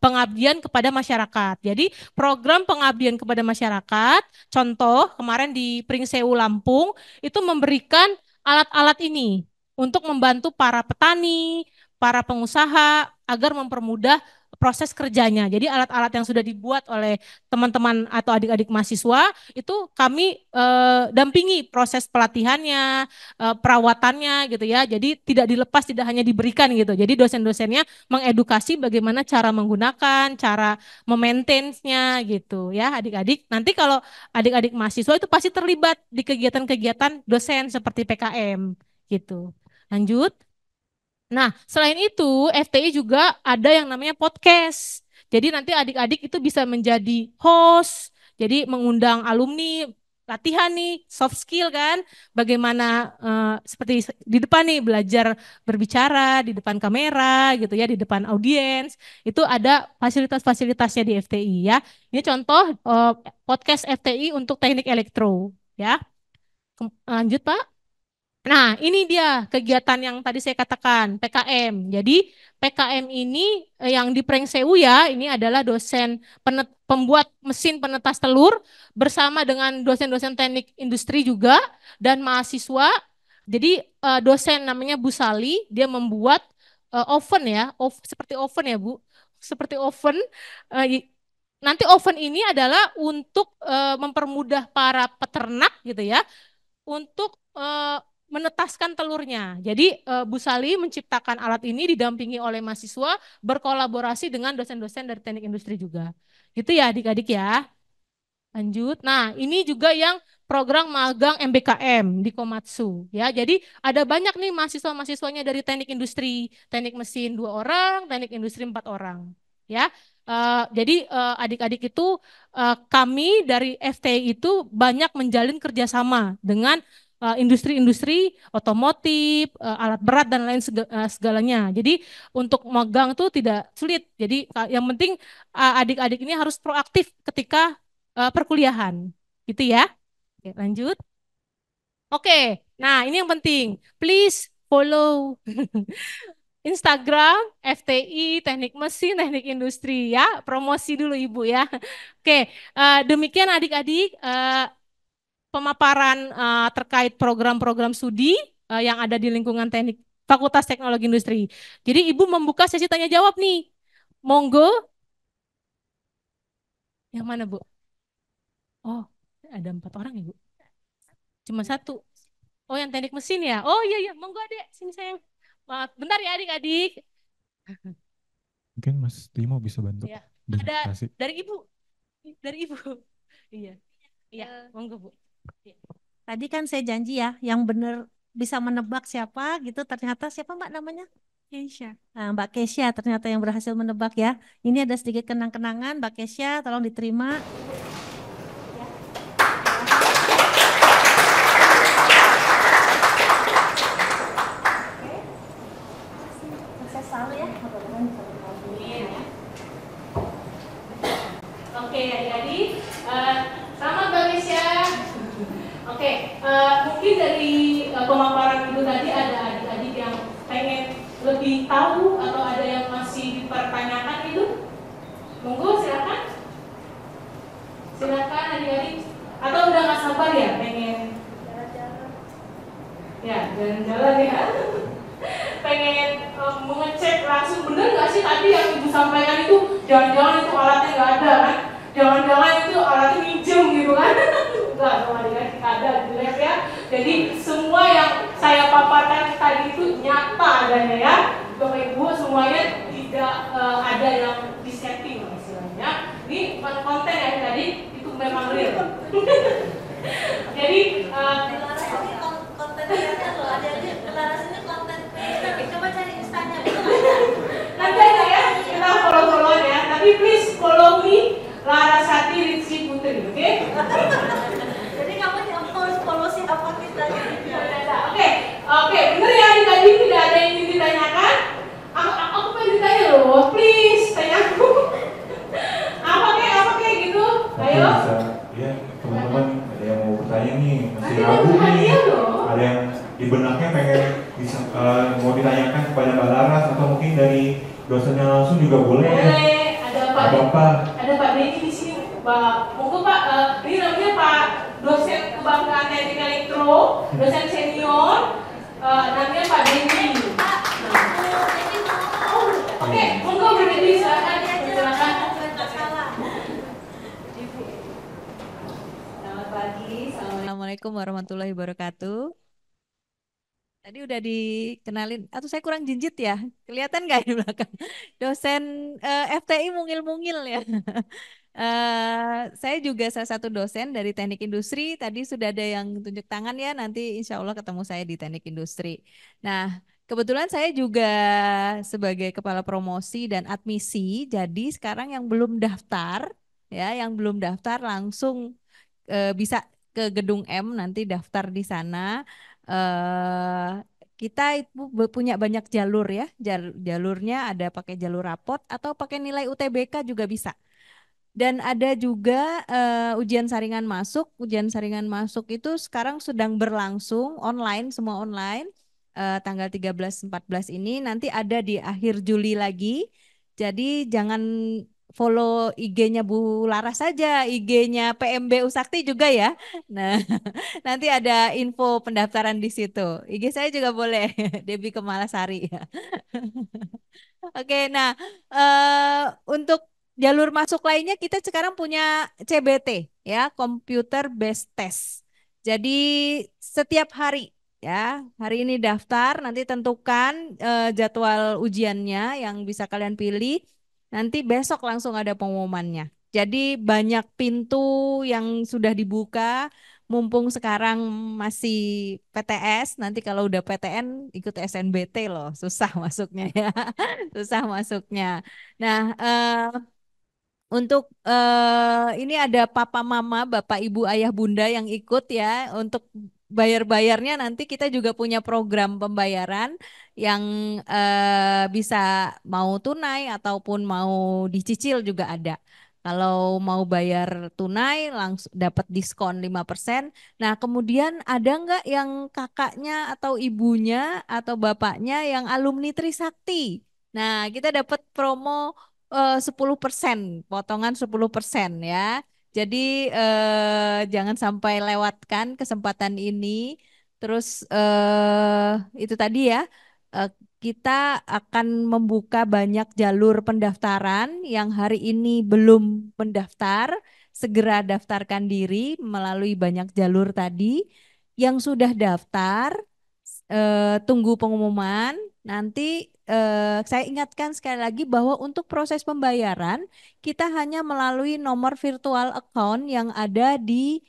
pengabdian kepada masyarakat. Jadi program pengabdian kepada masyarakat, contoh kemarin di Pringsewu Lampung itu memberikan alat-alat ini untuk membantu para petani, para pengusaha agar mempermudah proses kerjanya. Jadi alat-alat yang sudah dibuat oleh teman-teman atau adik-adik mahasiswa itu kami dampingi proses pelatihannya, perawatannya gitu ya. Jadi tidak dilepas, tidak hanya diberikan gitu. Jadi dosen-dosennya mengedukasi bagaimana cara menggunakan, cara memaintainnya gitu ya adik-adik. Nanti kalau adik-adik mahasiswa itu pasti terlibat di kegiatan-kegiatan dosen seperti PKM gitu. Lanjut. Nah, selain itu, FTI juga ada yang namanya podcast. Jadi nanti adik-adik itu bisa menjadi host, jadi mengundang alumni, latihan nih, soft skill kan, bagaimana seperti di depan nih, belajar berbicara di depan kamera gitu ya, di depan audiens, itu ada fasilitas-fasilitasnya di FTI ya. Ini contoh podcast FTI untuk teknik elektro ya. Lanjut Pak. Nah, ini dia kegiatan yang tadi saya katakan, PKM. Jadi, PKM ini yang di Prengsewu ya, ini adalah dosen pembuat mesin penetas telur bersama dengan dosen-dosen teknik industri juga dan mahasiswa. Jadi, dosen namanya Bu Sali, dia membuat oven ya, seperti oven ya Bu, seperti oven. Nanti oven ini adalah untuk mempermudah para peternak gitu ya, untuk menetaskan telurnya. Jadi Bu Sali menciptakan alat ini didampingi oleh mahasiswa berkolaborasi dengan dosen-dosen dari teknik industri juga. Gitu ya adik-adik ya. Lanjut. Nah, ini juga yang program magang MBKM di Komatsu ya. Jadi ada banyak nih mahasiswa-mahasiswanya dari teknik industri, teknik mesin 2 orang, teknik industri 4 orang ya. Jadi adik-adik itu kami dari FTI itu banyak menjalin kerjasama dengan industri-industri otomotif, alat berat dan lain segalanya. Jadi untuk magang tuh tidak sulit. Jadi yang penting adik-adik ini harus proaktif ketika perkuliahan, gitu ya. Oke, lanjut. Oke, nah ini yang penting. Please follow Instagram FTI Teknik Mesin Teknik Industri ya. Promosi dulu Ibu ya. Oke, demikian adik-adik pemaparan terkait program-program studi yang ada di lingkungan teknik Fakultas Teknologi Industri. Jadi Ibu membuka sesi tanya jawab nih. Monggo. Yang mana Bu? Oh, ada 4 orang Ibu. Cuma satu. Oh, yang teknik mesin ya? Oh iya, iya. Monggo adek, sini sayang. Maaf, bentar ya adik-adik. Mungkin Mas Timo bisa bantu. Ya. dengan Ada kasih. dari Ibu. Dari Ibu. Iya. Iya, monggo Bu. Iya. Tadi kan saya janji ya, yang benar bisa menebak siapa gitu, ternyata siapa Mbak namanya? Keisha. Nah, Mbak Kesia ternyata yang berhasil menebak ya. Ini ada sedikit kenang-kenangan, Mbak Kesia, tolong diterima. Sukses selalu ya, mudah-mudahan bisa berhasil. Oke, adik-adik. Selamat Mbak Misya. Oke, mungkin dari pemaparan Ibu tadi ada adik-adik yang pengen lebih tahu atau ada yang masih dipertanyakan itu? Monggo silakan. Silakan adik-adik. Atau udah nggak sabar ya pengen Jalan-jalan. ya jalan-jalan ya. Pengen mengecek langsung bener nggak sih tadi yang Ibu sampaikan itu jangan-jangan itu alatnya nggak ada kan? Jangan-jangan itu alatnya minjem gitu kan? Enggak, sama dengan ada di lab ya. Jadi semua yang saya paparkan tadi itu nyata adanya ya. Bapak Ibu semuanya tidak ada yang disetting istilahnya. Ini bukan konten ya tadi, itu memang real. Jadi Konten kreator loh, ada deklarasinya konten kreator. Coba cari instanya. nanti aja ya, kita follow-followan ya. Tapi please follow me, Larasati Rizky Putri, oke? Jadi kamu yang harus follow siapa kita. Oke, bener ya adik-adik tidak ada yang ingin ditanyakan? Aku pengen ditanya loh, please tanya aku. Apa kayak gitu? Ayo. Ya, teman-teman ada yang mau bertanya nih, masih Ada ragu nih. hadiah loh. Ada yang di benaknya pengen bisa mau ditanyakan kepada Mbak Laras atau mungkin dari dosennya langsung juga boleh. Boleh, ada Pak Apa apa? Ada Pak Denny di sini. Pak, monggo Pak. Ini namanya Pak dosen kebanggaan teknik elektro, dosen senior. Namanya Pak Denny. Oke, monggo Bu Denny silakan. Selamat pagi, Assalamualaikum warahmatullahi wabarakatuh. Tadi udah dikenalin, atau saya kurang jinjit ya? Kelihatan nggak di belakang? Dosen FTI mungil-mungil ya. Saya juga salah satu dosen dari teknik industri. Tadi sudah ada yang tunjuk tangan ya, nanti insya Allah ketemu saya di teknik industri. Nah, kebetulan saya juga sebagai kepala promosi dan admisi, jadi sekarang yang belum daftar, ya, yang belum daftar langsung bisa ke Gedung M nanti daftar di sana. Kita itu punya banyak jalur ya. Jalurnya ada pakai jalur rapot atau pakai nilai UTBK juga bisa. Dan ada juga ujian saringan masuk. Ujian saringan masuk itu sekarang sedang berlangsung online, semua online. Tanggal 13-14 ini nanti ada di akhir Juli lagi. Jadi jangan follow IG-nya Bu Laras saja, IG-nya PMB Usakti juga ya. Nah, nanti ada info pendaftaran di situ. IG saya juga boleh, Debbie Kemalasari ya. Oke, nah untuk jalur masuk lainnya kita sekarang punya CBT ya, Computer Based Test. Jadi setiap hari ya, hari ini daftar, nanti tentukan jadwal ujiannya yang bisa kalian pilih. Nanti besok langsung ada pengumumannya. Jadi banyak pintu yang sudah dibuka, mumpung sekarang masih PTS, nanti kalau udah PTN ikut SNBT loh, susah masuknya ya, susah masuknya. Nah, untuk ini ada papa mama, bapak ibu ayah bunda yang ikut ya. Untuk bayar-bayarnya nanti kita juga punya program pembayaran yang bisa mau tunai ataupun mau dicicil juga ada. Kalau mau bayar tunai langsung dapat diskon 5%. Nah, kemudian ada nggak yang kakaknya atau ibunya atau bapaknya yang alumni Trisakti? Nah, kita dapat promo 10%, potongan 10% ya. Jadi jangan sampai lewatkan kesempatan ini. Terus itu tadi ya, eh, kita akan membuka banyak jalur pendaftaran yang hari ini belum mendaftar, segera daftarkan diri melalui banyak jalur tadi. Yang sudah daftar, tunggu pengumuman. Nanti saya ingatkan sekali lagi bahwa untuk proses pembayaran kita hanya melalui nomor virtual account yang ada di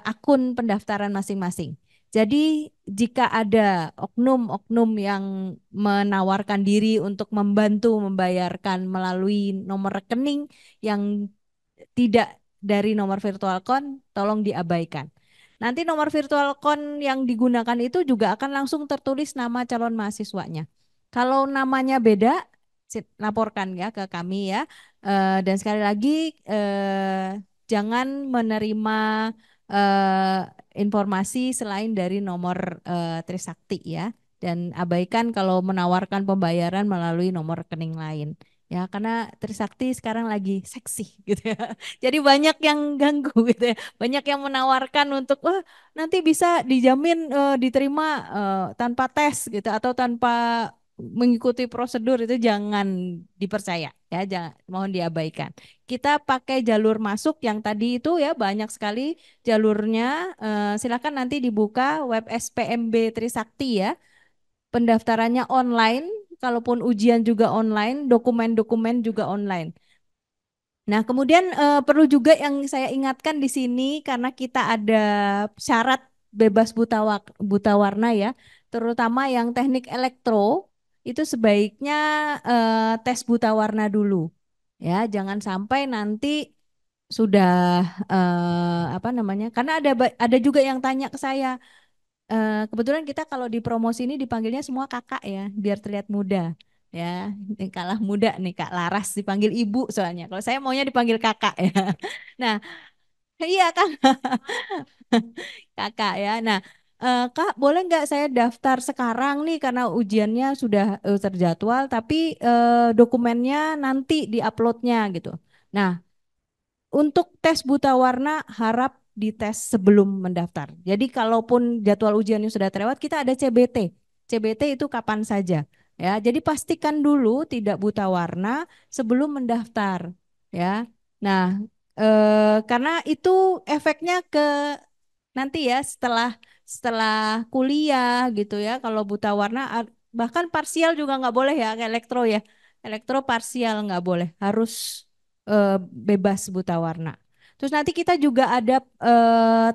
akun pendaftaran masing-masing. Jadi jika ada oknum-oknum yang menawarkan diri untuk membantu membayarkan melalui nomor rekening yang tidak dari nomor virtual account, tolong diabaikan. Nanti nomor virtual account yang digunakan itu juga akan langsung tertulis nama calon mahasiswanya. Kalau namanya beda, laporkan ya ke kami ya. Dan sekali lagi jangan menerima eh, informasi selain dari nomor Trisakti ya. Dan abaikan kalau menawarkan pembayaran melalui nomor rekening lain. Ya, karena Trisakti sekarang lagi seksi gitu ya. Jadi banyak yang ganggu gitu ya. Banyak yang menawarkan untuk wah nanti bisa dijamin diterima tanpa tes gitu atau tanpa mengikuti prosedur, itu jangan dipercaya ya, jangan, mohon diabaikan. Kita pakai jalur masuk yang tadi itu ya, banyak sekali jalurnya. Silakan nanti dibuka web SPMB Trisakti ya. Pendaftarannya online, kalaupun ujian juga online, dokumen-dokumen juga online. Nah, kemudian perlu juga yang saya ingatkan di sini karena kita ada syarat bebas buta warna ya, terutama yang teknik elektro itu sebaiknya tes buta warna dulu. Ya, jangan sampai nanti sudah apa namanya? Karena ada juga yang tanya ke saya, kebetulan kita kalau di promosi ini dipanggilnya semua kakak ya, biar terlihat muda. Ya, ini kalah muda nih Kak Laras dipanggil ibu soalnya. Kalau saya maunya dipanggil kakak ya. Nah, iya Kak, kakak ya. Nah, Kak, boleh nggak saya daftar sekarang nih karena ujiannya sudah terjadwal, tapi dokumennya nanti diuploadnya gitu. Nah, untuk tes buta warna harap dites sebelum mendaftar. Jadi kalaupun jadwal ujiannya sudah terlewat, kita ada CBT. CBT itu kapan saja. Ya, jadi pastikan dulu tidak buta warna sebelum mendaftar. Ya, nah karena itu efeknya ke nanti ya setelah setelah kuliah gitu ya. Kalau buta warna bahkan parsial juga nggak boleh ya, kayak elektro ya. Elektro parsial nggak boleh, harus bebas buta warna. Terus nanti kita juga ada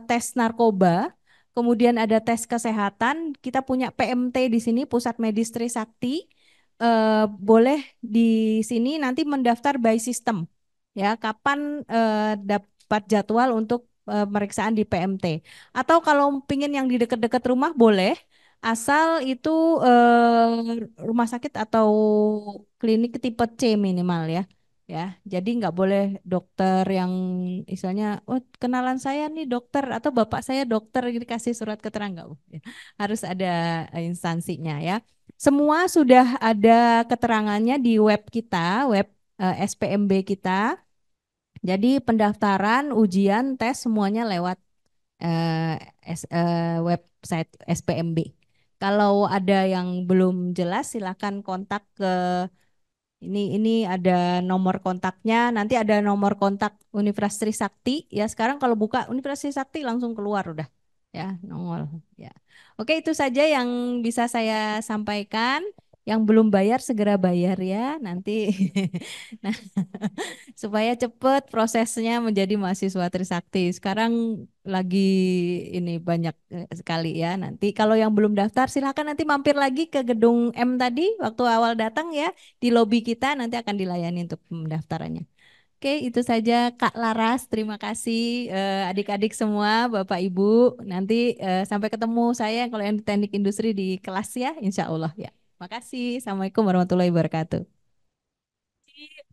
tes narkoba, kemudian ada tes kesehatan. Kita punya PMT di sini, Pusat Medis Trisakti. Boleh di sini nanti mendaftar by system. Ya, kapan dapat jadwal untuk pemeriksaan di PMT. Atau kalau pingin yang di dekat-dekat rumah boleh, asal itu rumah sakit atau klinik tipe C minimal ya. Ya, jadi nggak boleh dokter yang misalnya, oh kenalan saya nih dokter atau bapak saya dokter dikasih surat keterangan nggak boleh. Harus ada instansinya ya. Semua sudah ada keterangannya di web kita, web SPMB kita. Jadi pendaftaran, ujian, tes semuanya lewat website SPMB. Kalau ada yang belum jelas, silakan kontak ke ini ada nomor kontaknya. Nanti ada nomor kontak Universitas Trisakti. Ya sekarang kalau buka Universitas Trisakti langsung keluar udah ya nongol. Ya, oke itu saja yang bisa saya sampaikan. Yang belum bayar segera bayar ya nanti. Nah, supaya cepet prosesnya menjadi mahasiswa Trisakti. Sekarang lagi ini banyak sekali ya. Nanti kalau yang belum daftar silakan nanti mampir lagi ke gedung M tadi waktu awal datang ya di lobi kita nanti akan dilayani untuk pendaftarannya. Oke, itu saja Kak Laras. Terima kasih adik-adik semua, Bapak Ibu. Nanti sampai ketemu saya kalau yang di teknik industri di kelas ya, insya Allah ya. Makasih. Assalamualaikum warahmatullahi wabarakatuh.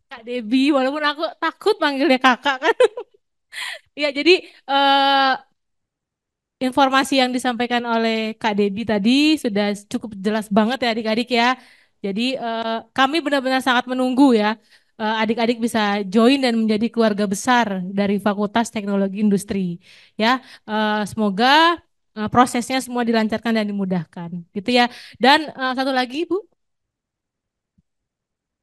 Kak Debbie, walaupun aku takut manggilnya kakak kan. Ya, jadi informasi yang disampaikan oleh Kak Debbie tadi sudah cukup jelas banget ya adik-adik ya. Jadi kami benar-benar sangat menunggu ya adik-adik bisa join dan menjadi keluarga besar dari Fakultas Teknologi Industri. Ya, semoga prosesnya semua dilancarkan dan dimudahkan, gitu ya. Dan satu lagi, Bu.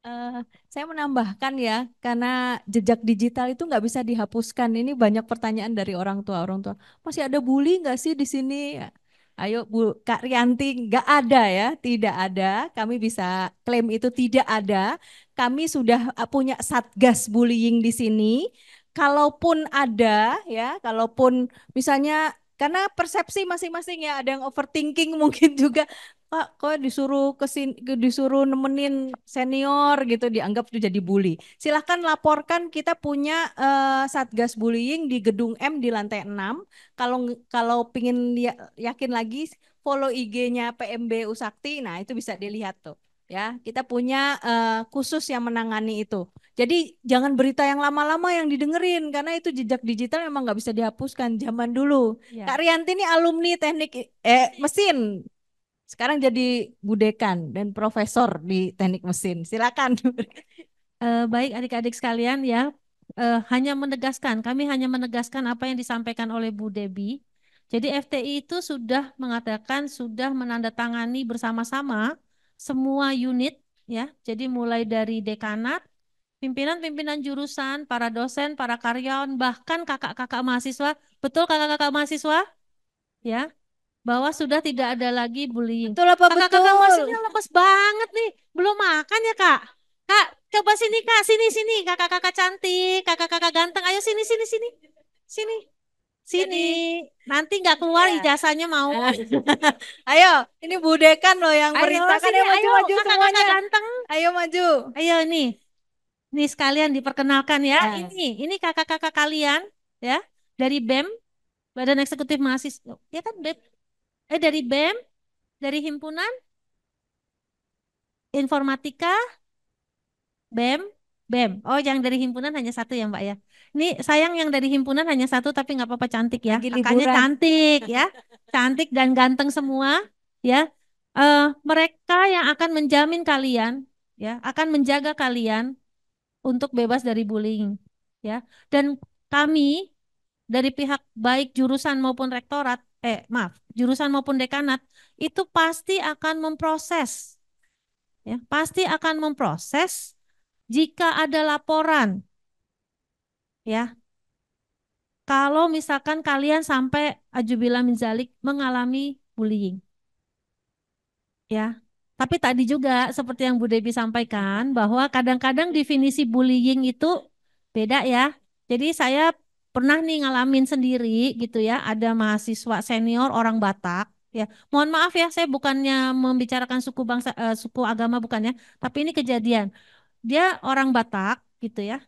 Eh, saya menambahkan ya, karena jejak digital itu nggak bisa dihapuskan. Ini banyak pertanyaan dari orang tua. Orang tua, masih ada bully nggak sih di sini? Ayo Bu Kak Rianti, nggak ada ya, tidak ada. Kami bisa klaim itu tidak ada. Kami sudah punya satgas bullying di sini. Kalaupun ada ya, kalaupun misalnya karena persepsi masing-masing ya, ada yang overthinking mungkin juga. Kak, kok disuruh disuruh nemenin senior gitu dianggap itu jadi bully. Silahkan laporkan kita punya Satgas Bullying di Gedung M di lantai 6. Kalau kalau pingin yakin lagi follow IG-nya PMB Usakti. Nah, itu bisa dilihat tuh. Ya, kita punya khusus yang menangani itu. Jadi jangan berita yang lama-lama yang didengerin karena itu jejak digital memang nggak bisa dihapuskan zaman dulu. Ya. Kak Rianti ini alumni teknik mesin. Sekarang jadi budekan dan profesor di teknik mesin. Silakan. Baik adik-adik sekalian ya, kami hanya menegaskan apa yang disampaikan oleh Bu Debbie. Jadi FTI itu sudah mengatakan sudah menandatangani bersama-sama semua unit ya. Jadi mulai dari dekanat, pimpinan-pimpinan jurusan, para dosen, para karyawan, bahkan kakak-kakak mahasiswa. Betul kakak-kakak mahasiswa? Ya, bahwa sudah tidak ada lagi bullying. Betul apa betul? Kakak-kakak mahasiswa lemes banget nih, belum makan ya Kak? Kak, coba sini Kak, sini. Kakak-kakak cantik, kakak-kakak ganteng, ayo sini, sini. Sini, nanti nggak keluar Iya. ijazahnya mau. Ayo, ini budekan loh yang Ayo merintahkan. sini, Ayo maju kakak-kakak semuanya. ganteng. Ayo maju. Ayo nih sekalian diperkenalkan ya. Ya. Ini kakak-kakak kalian ya dari BEM, Badan Eksekutif Mahasiswa. Ya kan BEM? Dari BEM, dari Himpunan Informatika, BEM. Oh, yang dari himpunan hanya satu ya Mbak ya. Ini sayang yang dari himpunan hanya satu tapi nggak apa-apa cantik ya. Lagi Kakaknya liburan. cantik ya. Cantik dan ganteng semua ya. Mereka yang akan menjamin kalian ya, akan menjaga kalian untuk bebas dari bullying ya. Dan kami dari pihak baik jurusan maupun rektorat, jurusan maupun dekanat itu pasti akan memproses ya, pasti akan memproses jika ada laporan ya. Kalau misalkan kalian sampai ajubillah min dzalik mengalami bullying ya. Tapi tadi juga seperti yang Bu Debi sampaikan bahwa kadang-kadang definisi bullying itu beda ya. Jadi saya pernah nih ngalamin sendiri gitu ya, ada mahasiswa senior orang Batak ya. Mohon maaf ya, saya bukannya membicarakan suku bangsa, suku agama bukan ya, tapi ini kejadian. Dia orang Batak gitu ya.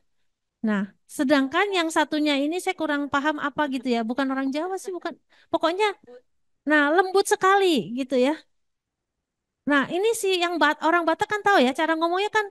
Nah, sedangkan yang satunya ini saya kurang paham apa gitu ya, bukan orang Jawa sih, bukan. Pokoknya, nah lembut sekali gitu ya. Nah, ini sih yang orang Batak kan tahu ya, cara ngomongnya kan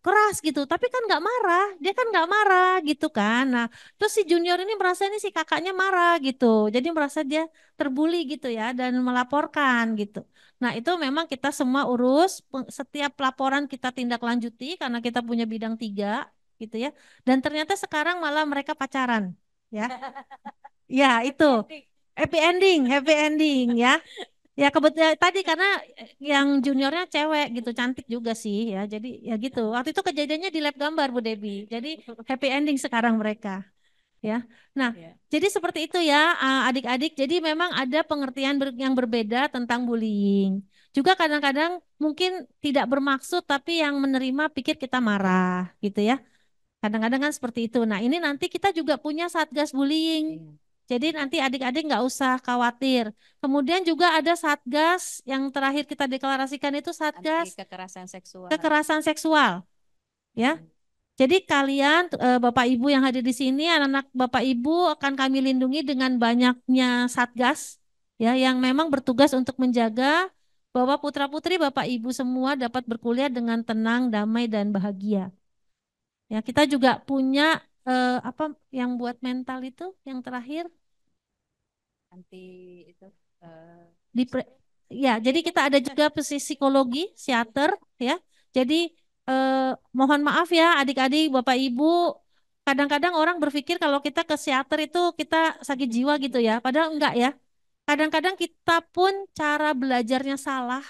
keras gitu, tapi kan nggak marah, dia kan nggak marah gitu kan. Nah, terus si junior ini merasa ini si kakaknya marah gitu, jadi merasa dia terbuli gitu ya dan melaporkan gitu. Nah, itu memang kita semua urus, setiap laporan kita tindak lanjuti karena kita punya bidang 3 gitu ya. Dan ternyata sekarang malah mereka pacaran ya. Ya, itu happy ending ya. Ya kebetulan tadi karena yang juniornya cewek gitu, cantik juga sih ya. Jadi ya gitu. Waktu itu kejadiannya di lab gambar Bu Debi. Jadi happy ending sekarang mereka ya. Nah, jadi seperti itu ya adik-adik. Jadi memang ada pengertian yang berbeda tentang bullying. Juga kadang-kadang mungkin tidak bermaksud tapi yang menerima pikir kita marah gitu ya. Kadang-kadang kan seperti itu. Nah, ini nanti kita juga punya Satgas Bullying. Jadi nanti adik-adik nggak usah khawatir. Kemudian juga ada Satgas yang terakhir kita deklarasikan itu Satgas Kekerasan seksual. kekerasan seksual. Ya. Jadi kalian Bapak Ibu yang hadir di sini, anak-anak Bapak Ibu akan kami lindungi dengan banyaknya Satgas ya yang memang bertugas untuk menjaga bahwa putra-putri Bapak Ibu semua dapat berkuliah dengan tenang, damai dan bahagia. Ya, kita juga punya apa yang buat mental itu yang terakhir Nanti itu di ya, jadi kita ada juga psikologi, psikiater ya. Jadi mohon maaf ya adik-adik, Bapak Ibu, kadang-kadang orang berpikir kalau kita ke psikiater itu kita sakit jiwa gitu ya, padahal enggak ya. Kadang-kadang kita pun cara belajarnya salah.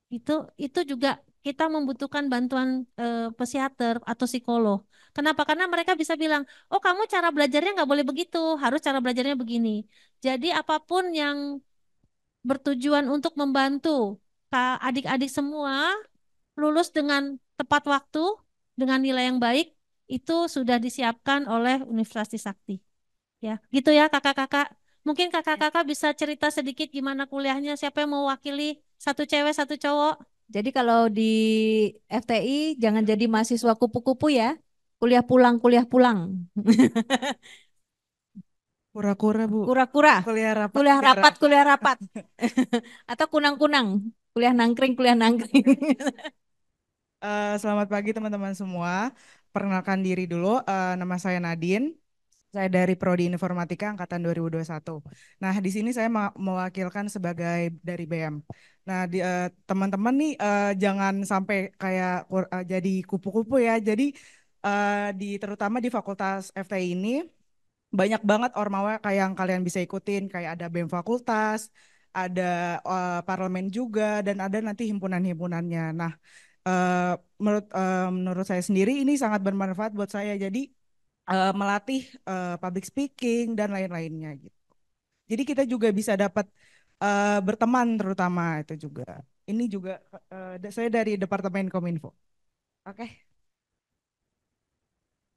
Itu juga kita membutuhkan bantuan psikiater atau psikolog. Kenapa? Karena mereka bisa bilang, oh kamu cara belajarnya nggak boleh begitu, harus cara belajarnya begini. Jadi apapun yang bertujuan untuk membantu adik-adik semua lulus dengan tepat waktu, dengan nilai yang baik, itu sudah disiapkan oleh Universitas Trisakti. Ya, gitu ya kakak-kakak. Mungkin kakak-kakak bisa cerita sedikit gimana kuliahnya, siapa yang mau wakili, satu cewek, satu cowok. Jadi kalau di FTI jangan jadi mahasiswa kupu-kupu ya. Kuliah pulang, kuliah pulang. Kura-kura Bu. Kura-kura. Kuliah rapat. Kuliah rapat, kuliah rapat. Atau kunang-kunang. Kuliah nangkring, kuliah nangkring. Selamat pagi teman-teman semua. Perkenalkan diri dulu. Nama saya Nadine. Saya dari Prodi Informatika angkatan 2021. Nah, di sini saya mewakilkan sebagai dari BM. Nah, teman-teman nih jangan sampai kayak jadi kupu-kupu ya. Jadi terutama di Fakultas FTI ini banyak banget ormawa kayak yang kalian bisa ikutin, kayak ada BEM fakultas, ada parlemen juga, dan ada nanti himpunan-himpunannya. Nah, eh, menurut saya sendiri ini sangat bermanfaat buat saya. Jadi melatih public speaking dan lain-lainnya gitu. Jadi kita juga bisa dapat berteman terutama itu juga. Ini juga saya dari Departemen Kominfo. Oke.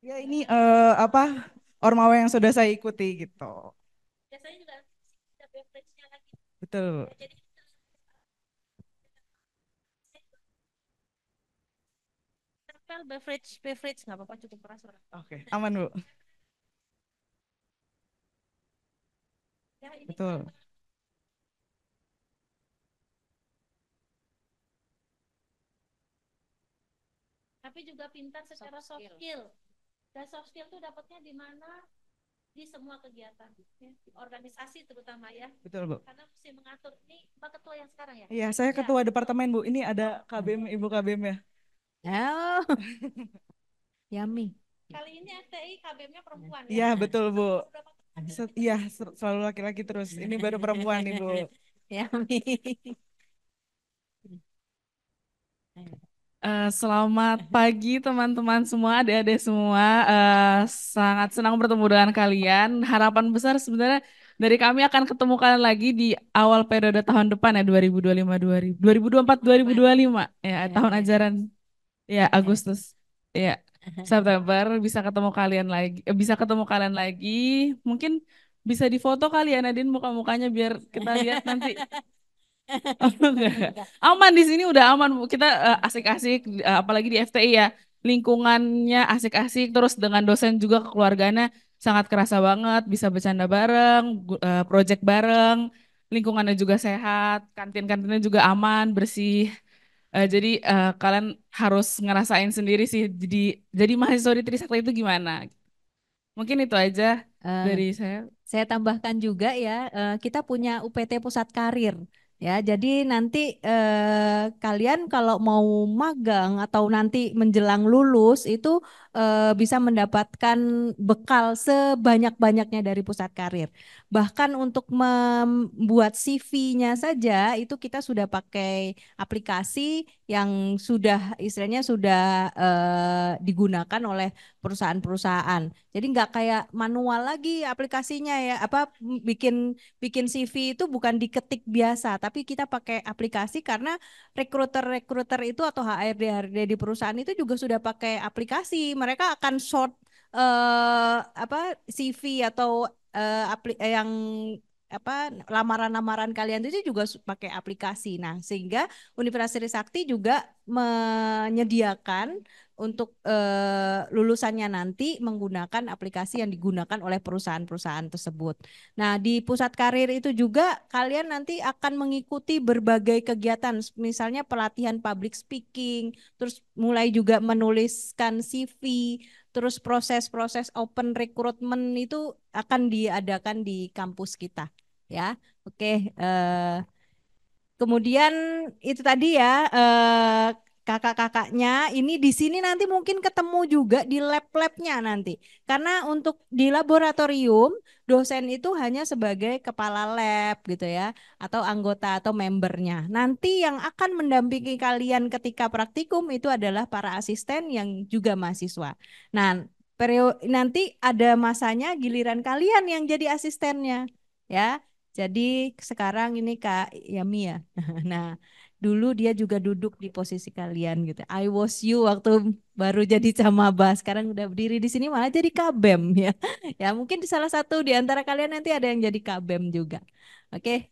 Ya ini apa ormawa yang sudah saya ikuti gitu. Biasanya juga ada beverage-nya lagi. Betul. Ya, jadi beverage nggak apa-apa, cukup keras suara. Oke, aman Bu. Ya, ini Betul. tapi juga pintar secara soft skill. Dan soft skill itu dapatnya di mana? Di semua kegiatan, ya. Di organisasi terutama ya. Betul Bu. Karena mesti mengatur. Ini Mbak Ketua yang sekarang ya? Iya, saya Ya. ketua departemen Bu. Ini ada KBM, Ibu KBM ya. Oh. Yummy. Kali ini FTI KBM-nya perempuan ya? Iya, betul Bu. Iya, selalu laki-laki terus. Ini baru perempuan nih Bu. Yummy. Selamat pagi teman-teman semua, adik-adik semua. Sangat senang bertemu dengan kalian. Harapan besar sebenarnya dari kami akan ketemu kalian lagi di awal periode tahun depan ya 2024 2025 ya tahun ajaran ya Agustus ya September bisa ketemu kalian lagi mungkin bisa difoto kali ya Nadine muka-mukanya biar kita lihat nanti. Oh, enggak. Aman di sini udah aman Bu. Kita asik-asik apalagi di FTI ya. Lingkungannya asik-asik terus dengan dosen juga kekeluargaannya sangat kerasa banget, bisa bercanda bareng, project bareng, lingkungannya juga sehat, kantin-kantinnya juga aman, bersih. Jadi kalian harus ngerasain sendiri sih jadi mahasiswa di Trisakti itu gimana. Mungkin itu aja dari saya. Saya tambahkan juga ya, kita punya UPT Pusat Karir. Ya, jadi nanti kalian kalau mau magang atau nanti menjelang lulus itu bisa mendapatkan bekal sebanyak-banyaknya dari pusat karir. Bahkan untuk membuat CV-nya saja itu kita sudah pakai aplikasi yang sudah istilahnya sudah digunakan oleh perusahaan-perusahaan. Jadi nggak kayak manual lagi aplikasinya ya, apa bikin bikin CV itu bukan diketik biasa, tapi kita pakai aplikasi karena rekruter-rekruter itu atau HRD-HRD di perusahaan itu juga sudah pakai aplikasi. Mereka akan short apa CV atau yang apa lamaran-lamaran kalian itu juga pakai aplikasi. Nah, sehingga Universitas Trisakti juga menyediakan untuk lulusannya nanti menggunakan aplikasi yang digunakan oleh perusahaan-perusahaan tersebut. Nah, di pusat karir itu juga kalian nanti akan mengikuti berbagai kegiatan, misalnya pelatihan public speaking, terus mulai juga menuliskan CV, terus proses-proses open recruitment itu akan diadakan di kampus kita, ya. Oke, kemudian itu tadi ya kakak-kakaknya ini di sini nanti mungkin ketemu juga di lab-labnya nanti. Karena untuk di laboratorium dosen itu hanya sebagai kepala lab gitu ya atau anggota atau membernya. Nanti yang akan mendampingi kalian ketika praktikum itu adalah para asisten yang juga mahasiswa. Nah, nanti ada masanya giliran kalian yang jadi asistennya ya. Jadi sekarang ini Kak Yami ya. Nah, dulu dia juga duduk di posisi kalian gitu. I was you waktu baru jadi camaba, sekarang udah berdiri di sini malah jadi kabem ya. Ya mungkin di salah satu di antara kalian nanti ada yang jadi kabem juga. Oke.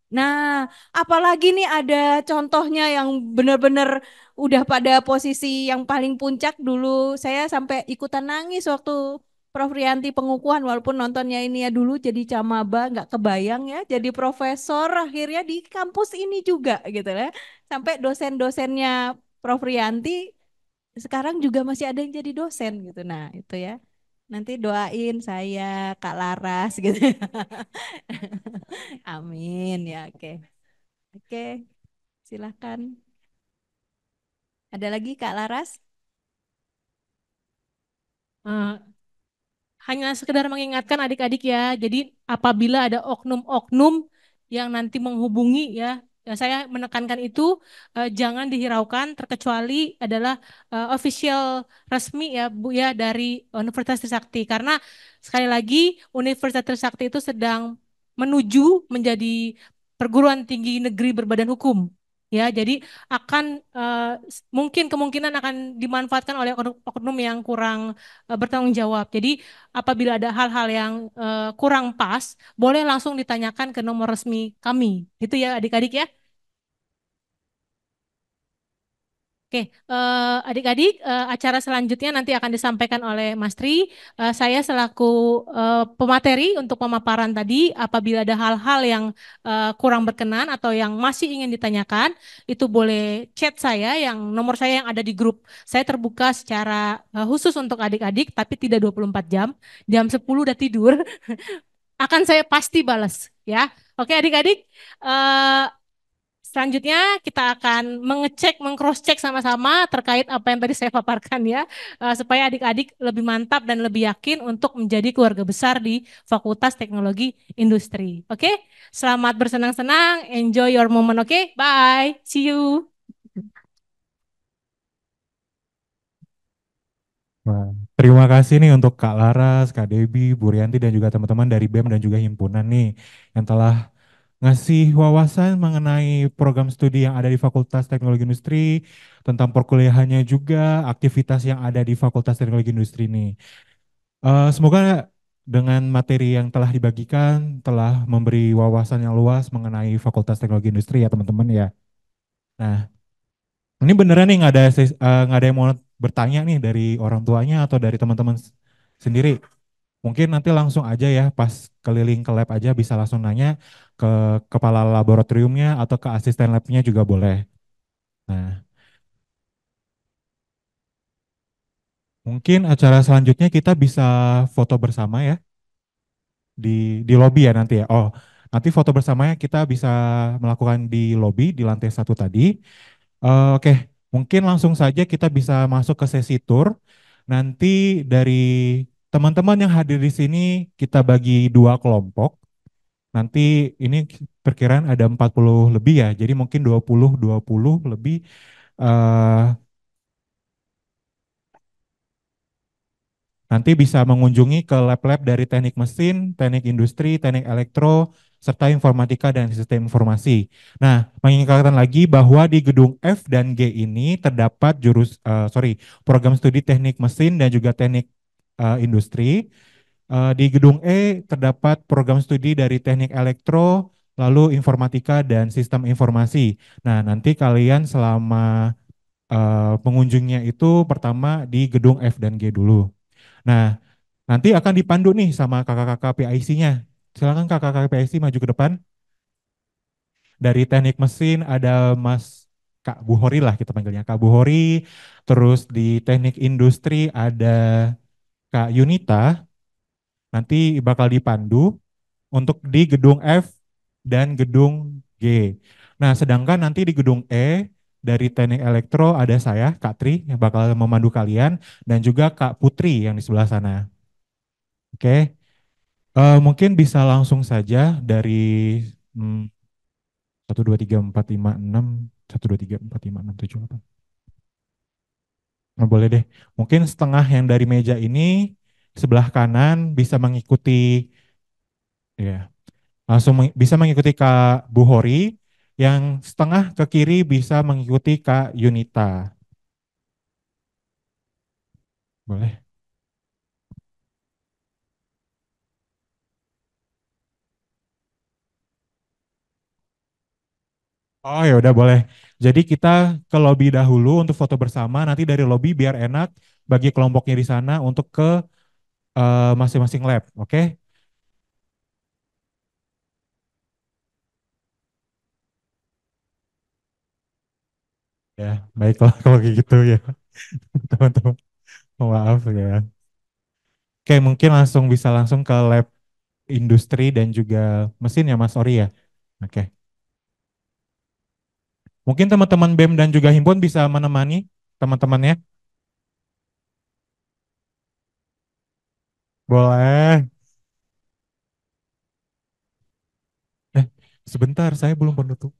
Nah, apalagi nih ada contohnya yang benar-benar udah pada posisi yang paling puncak dulu. Saya sampai ikutan nangis waktu Prof. Rianti pengukuhan walaupun nontonnya ini ya dulu jadi camaba nggak kebayang ya jadi profesor akhirnya di kampus ini juga gitu ya. Sampai dosen-dosennya Prof. Rianti sekarang juga masih ada yang jadi dosen gitu. Nah, itu ya. Nanti doain saya Kak Laras gitu. Amin ya, oke. Oke, silahkan. Ada lagi Kak Laras? Eh, hanya sekedar mengingatkan adik-adik ya. Jadi apabila ada oknum-oknum yang nanti menghubungi ya, ya saya menekankan itu jangan dihiraukan terkecuali adalah official resmi ya Bu ya dari Universitas Trisakti karena sekali lagi Universitas Trisakti itu sedang menuju menjadi perguruan tinggi negeri berbadan hukum. Ya, jadi akan mungkin kemungkinan akan dimanfaatkan oleh oknum yang kurang bertanggung jawab. Jadi apabila ada hal-hal yang kurang pas, boleh langsung ditanyakan ke nomor resmi kami. Gitu ya adik-adik ya. Oke, adik-adik, acara selanjutnya nanti akan disampaikan oleh Mas Tri. Saya selaku pemateri untuk pemaparan tadi, apabila ada hal-hal yang kurang berkenan atau yang masih ingin ditanyakan, itu boleh chat saya, yang nomor saya yang ada di grup. Saya terbuka secara khusus untuk adik-adik, tapi tidak 24 jam. Jam 10 udah tidur, akan saya pasti balas. Ya, oke adik-adik. Selanjutnya kita akan mengecek, mengcross-check sama-sama terkait apa yang tadi saya paparkan ya, supaya adik-adik lebih mantap dan lebih yakin untuk menjadi keluarga besar di Fakultas Teknologi Industri. Oke, selamat bersenang-senang, enjoy your moment, oke? Bye, see you. Wah, terima kasih nih untuk Kak Laras, Kak Debi, Bu Rianti, dan juga teman-teman dari BEM dan juga himpunan nih yang telah ngasih wawasan mengenai program studi yang ada di Fakultas Teknologi Industri, tentang perkuliahannya juga, aktivitas yang ada di Fakultas Teknologi Industri nih. Semoga dengan materi yang telah dibagikan telah memberi wawasan yang luas mengenai Fakultas Teknologi Industri ya teman-teman ya. Nah, ini beneran nih nggak ada yang mau bertanya nih dari orang tuanya atau dari teman-teman sendiri. Mungkin nanti langsung aja ya pas keliling ke lab aja bisa langsung nanya ke kepala laboratoriumnya atau ke asisten labnya juga boleh. Nah, mungkin acara selanjutnya kita bisa foto bersama ya di lobby ya nanti ya. Oh, nanti foto bersamanya kita bisa melakukan di lobby di lantai 1 tadi. Oke, mungkin langsung saja kita bisa masuk ke sesi tour. Nanti dari teman-teman yang hadir di sini kita bagi 2 kelompok. Nanti ini perkiraan ada 40 lebih ya, jadi mungkin 20 lebih eh, nanti bisa mengunjungi ke lab-lab dari teknik mesin, teknik industri, teknik elektro, serta informatika dan sistem informasi. Nah, mengingatkan lagi bahwa di gedung F dan G ini terdapat program studi teknik mesin dan juga teknik industri. Di gedung E terdapat program studi dari teknik elektro, lalu informatika dan sistem informasi. Nah, nanti kalian selama pengunjungnya itu pertama di gedung F dan G dulu. Nah, nanti akan dipandu nih sama kakak-kakak PIC-nya. Silakan kakak-kakak PIC maju ke depan. Dari teknik mesin ada Mas Kak Buhori lah kita panggilnya Kak Buhori. Terus di teknik industri ada Kak Yunita. Nanti bakal dipandu untuk di gedung F dan gedung G. Nah, sedangkan nanti di gedung E dari teknik elektro ada saya, Kak Tri, yang bakal memandu kalian, dan juga Kak Putri yang di sebelah sana. Oke, mungkin bisa langsung saja dari 1, 2, 3, 4, 5, 6, 1, 2, 3, 4, 5, 6, 7, 8. Nah, boleh deh. Mungkin setengah yang dari meja ini sebelah kanan bisa mengikuti, ya, bisa mengikuti Kak Buhori, yang setengah ke kiri bisa mengikuti Kak Yunita. Boleh? Oh ya udah boleh. Jadi kita ke lobby dahulu untuk foto bersama. Nanti dari lobby biar enak bagi kelompoknya di sana untuk ke masing-masing lab. Oke? Ya, baiklah kalau kayak gitu ya, teman-teman. Maaf ya. Oke, mungkin langsung ke lab industri dan juga mesin ya Mas Ori ya. Oke. Mungkin teman-teman BEM dan juga Himpun bisa menemani teman-temannya. Boleh. Eh, sebentar, saya belum penutup.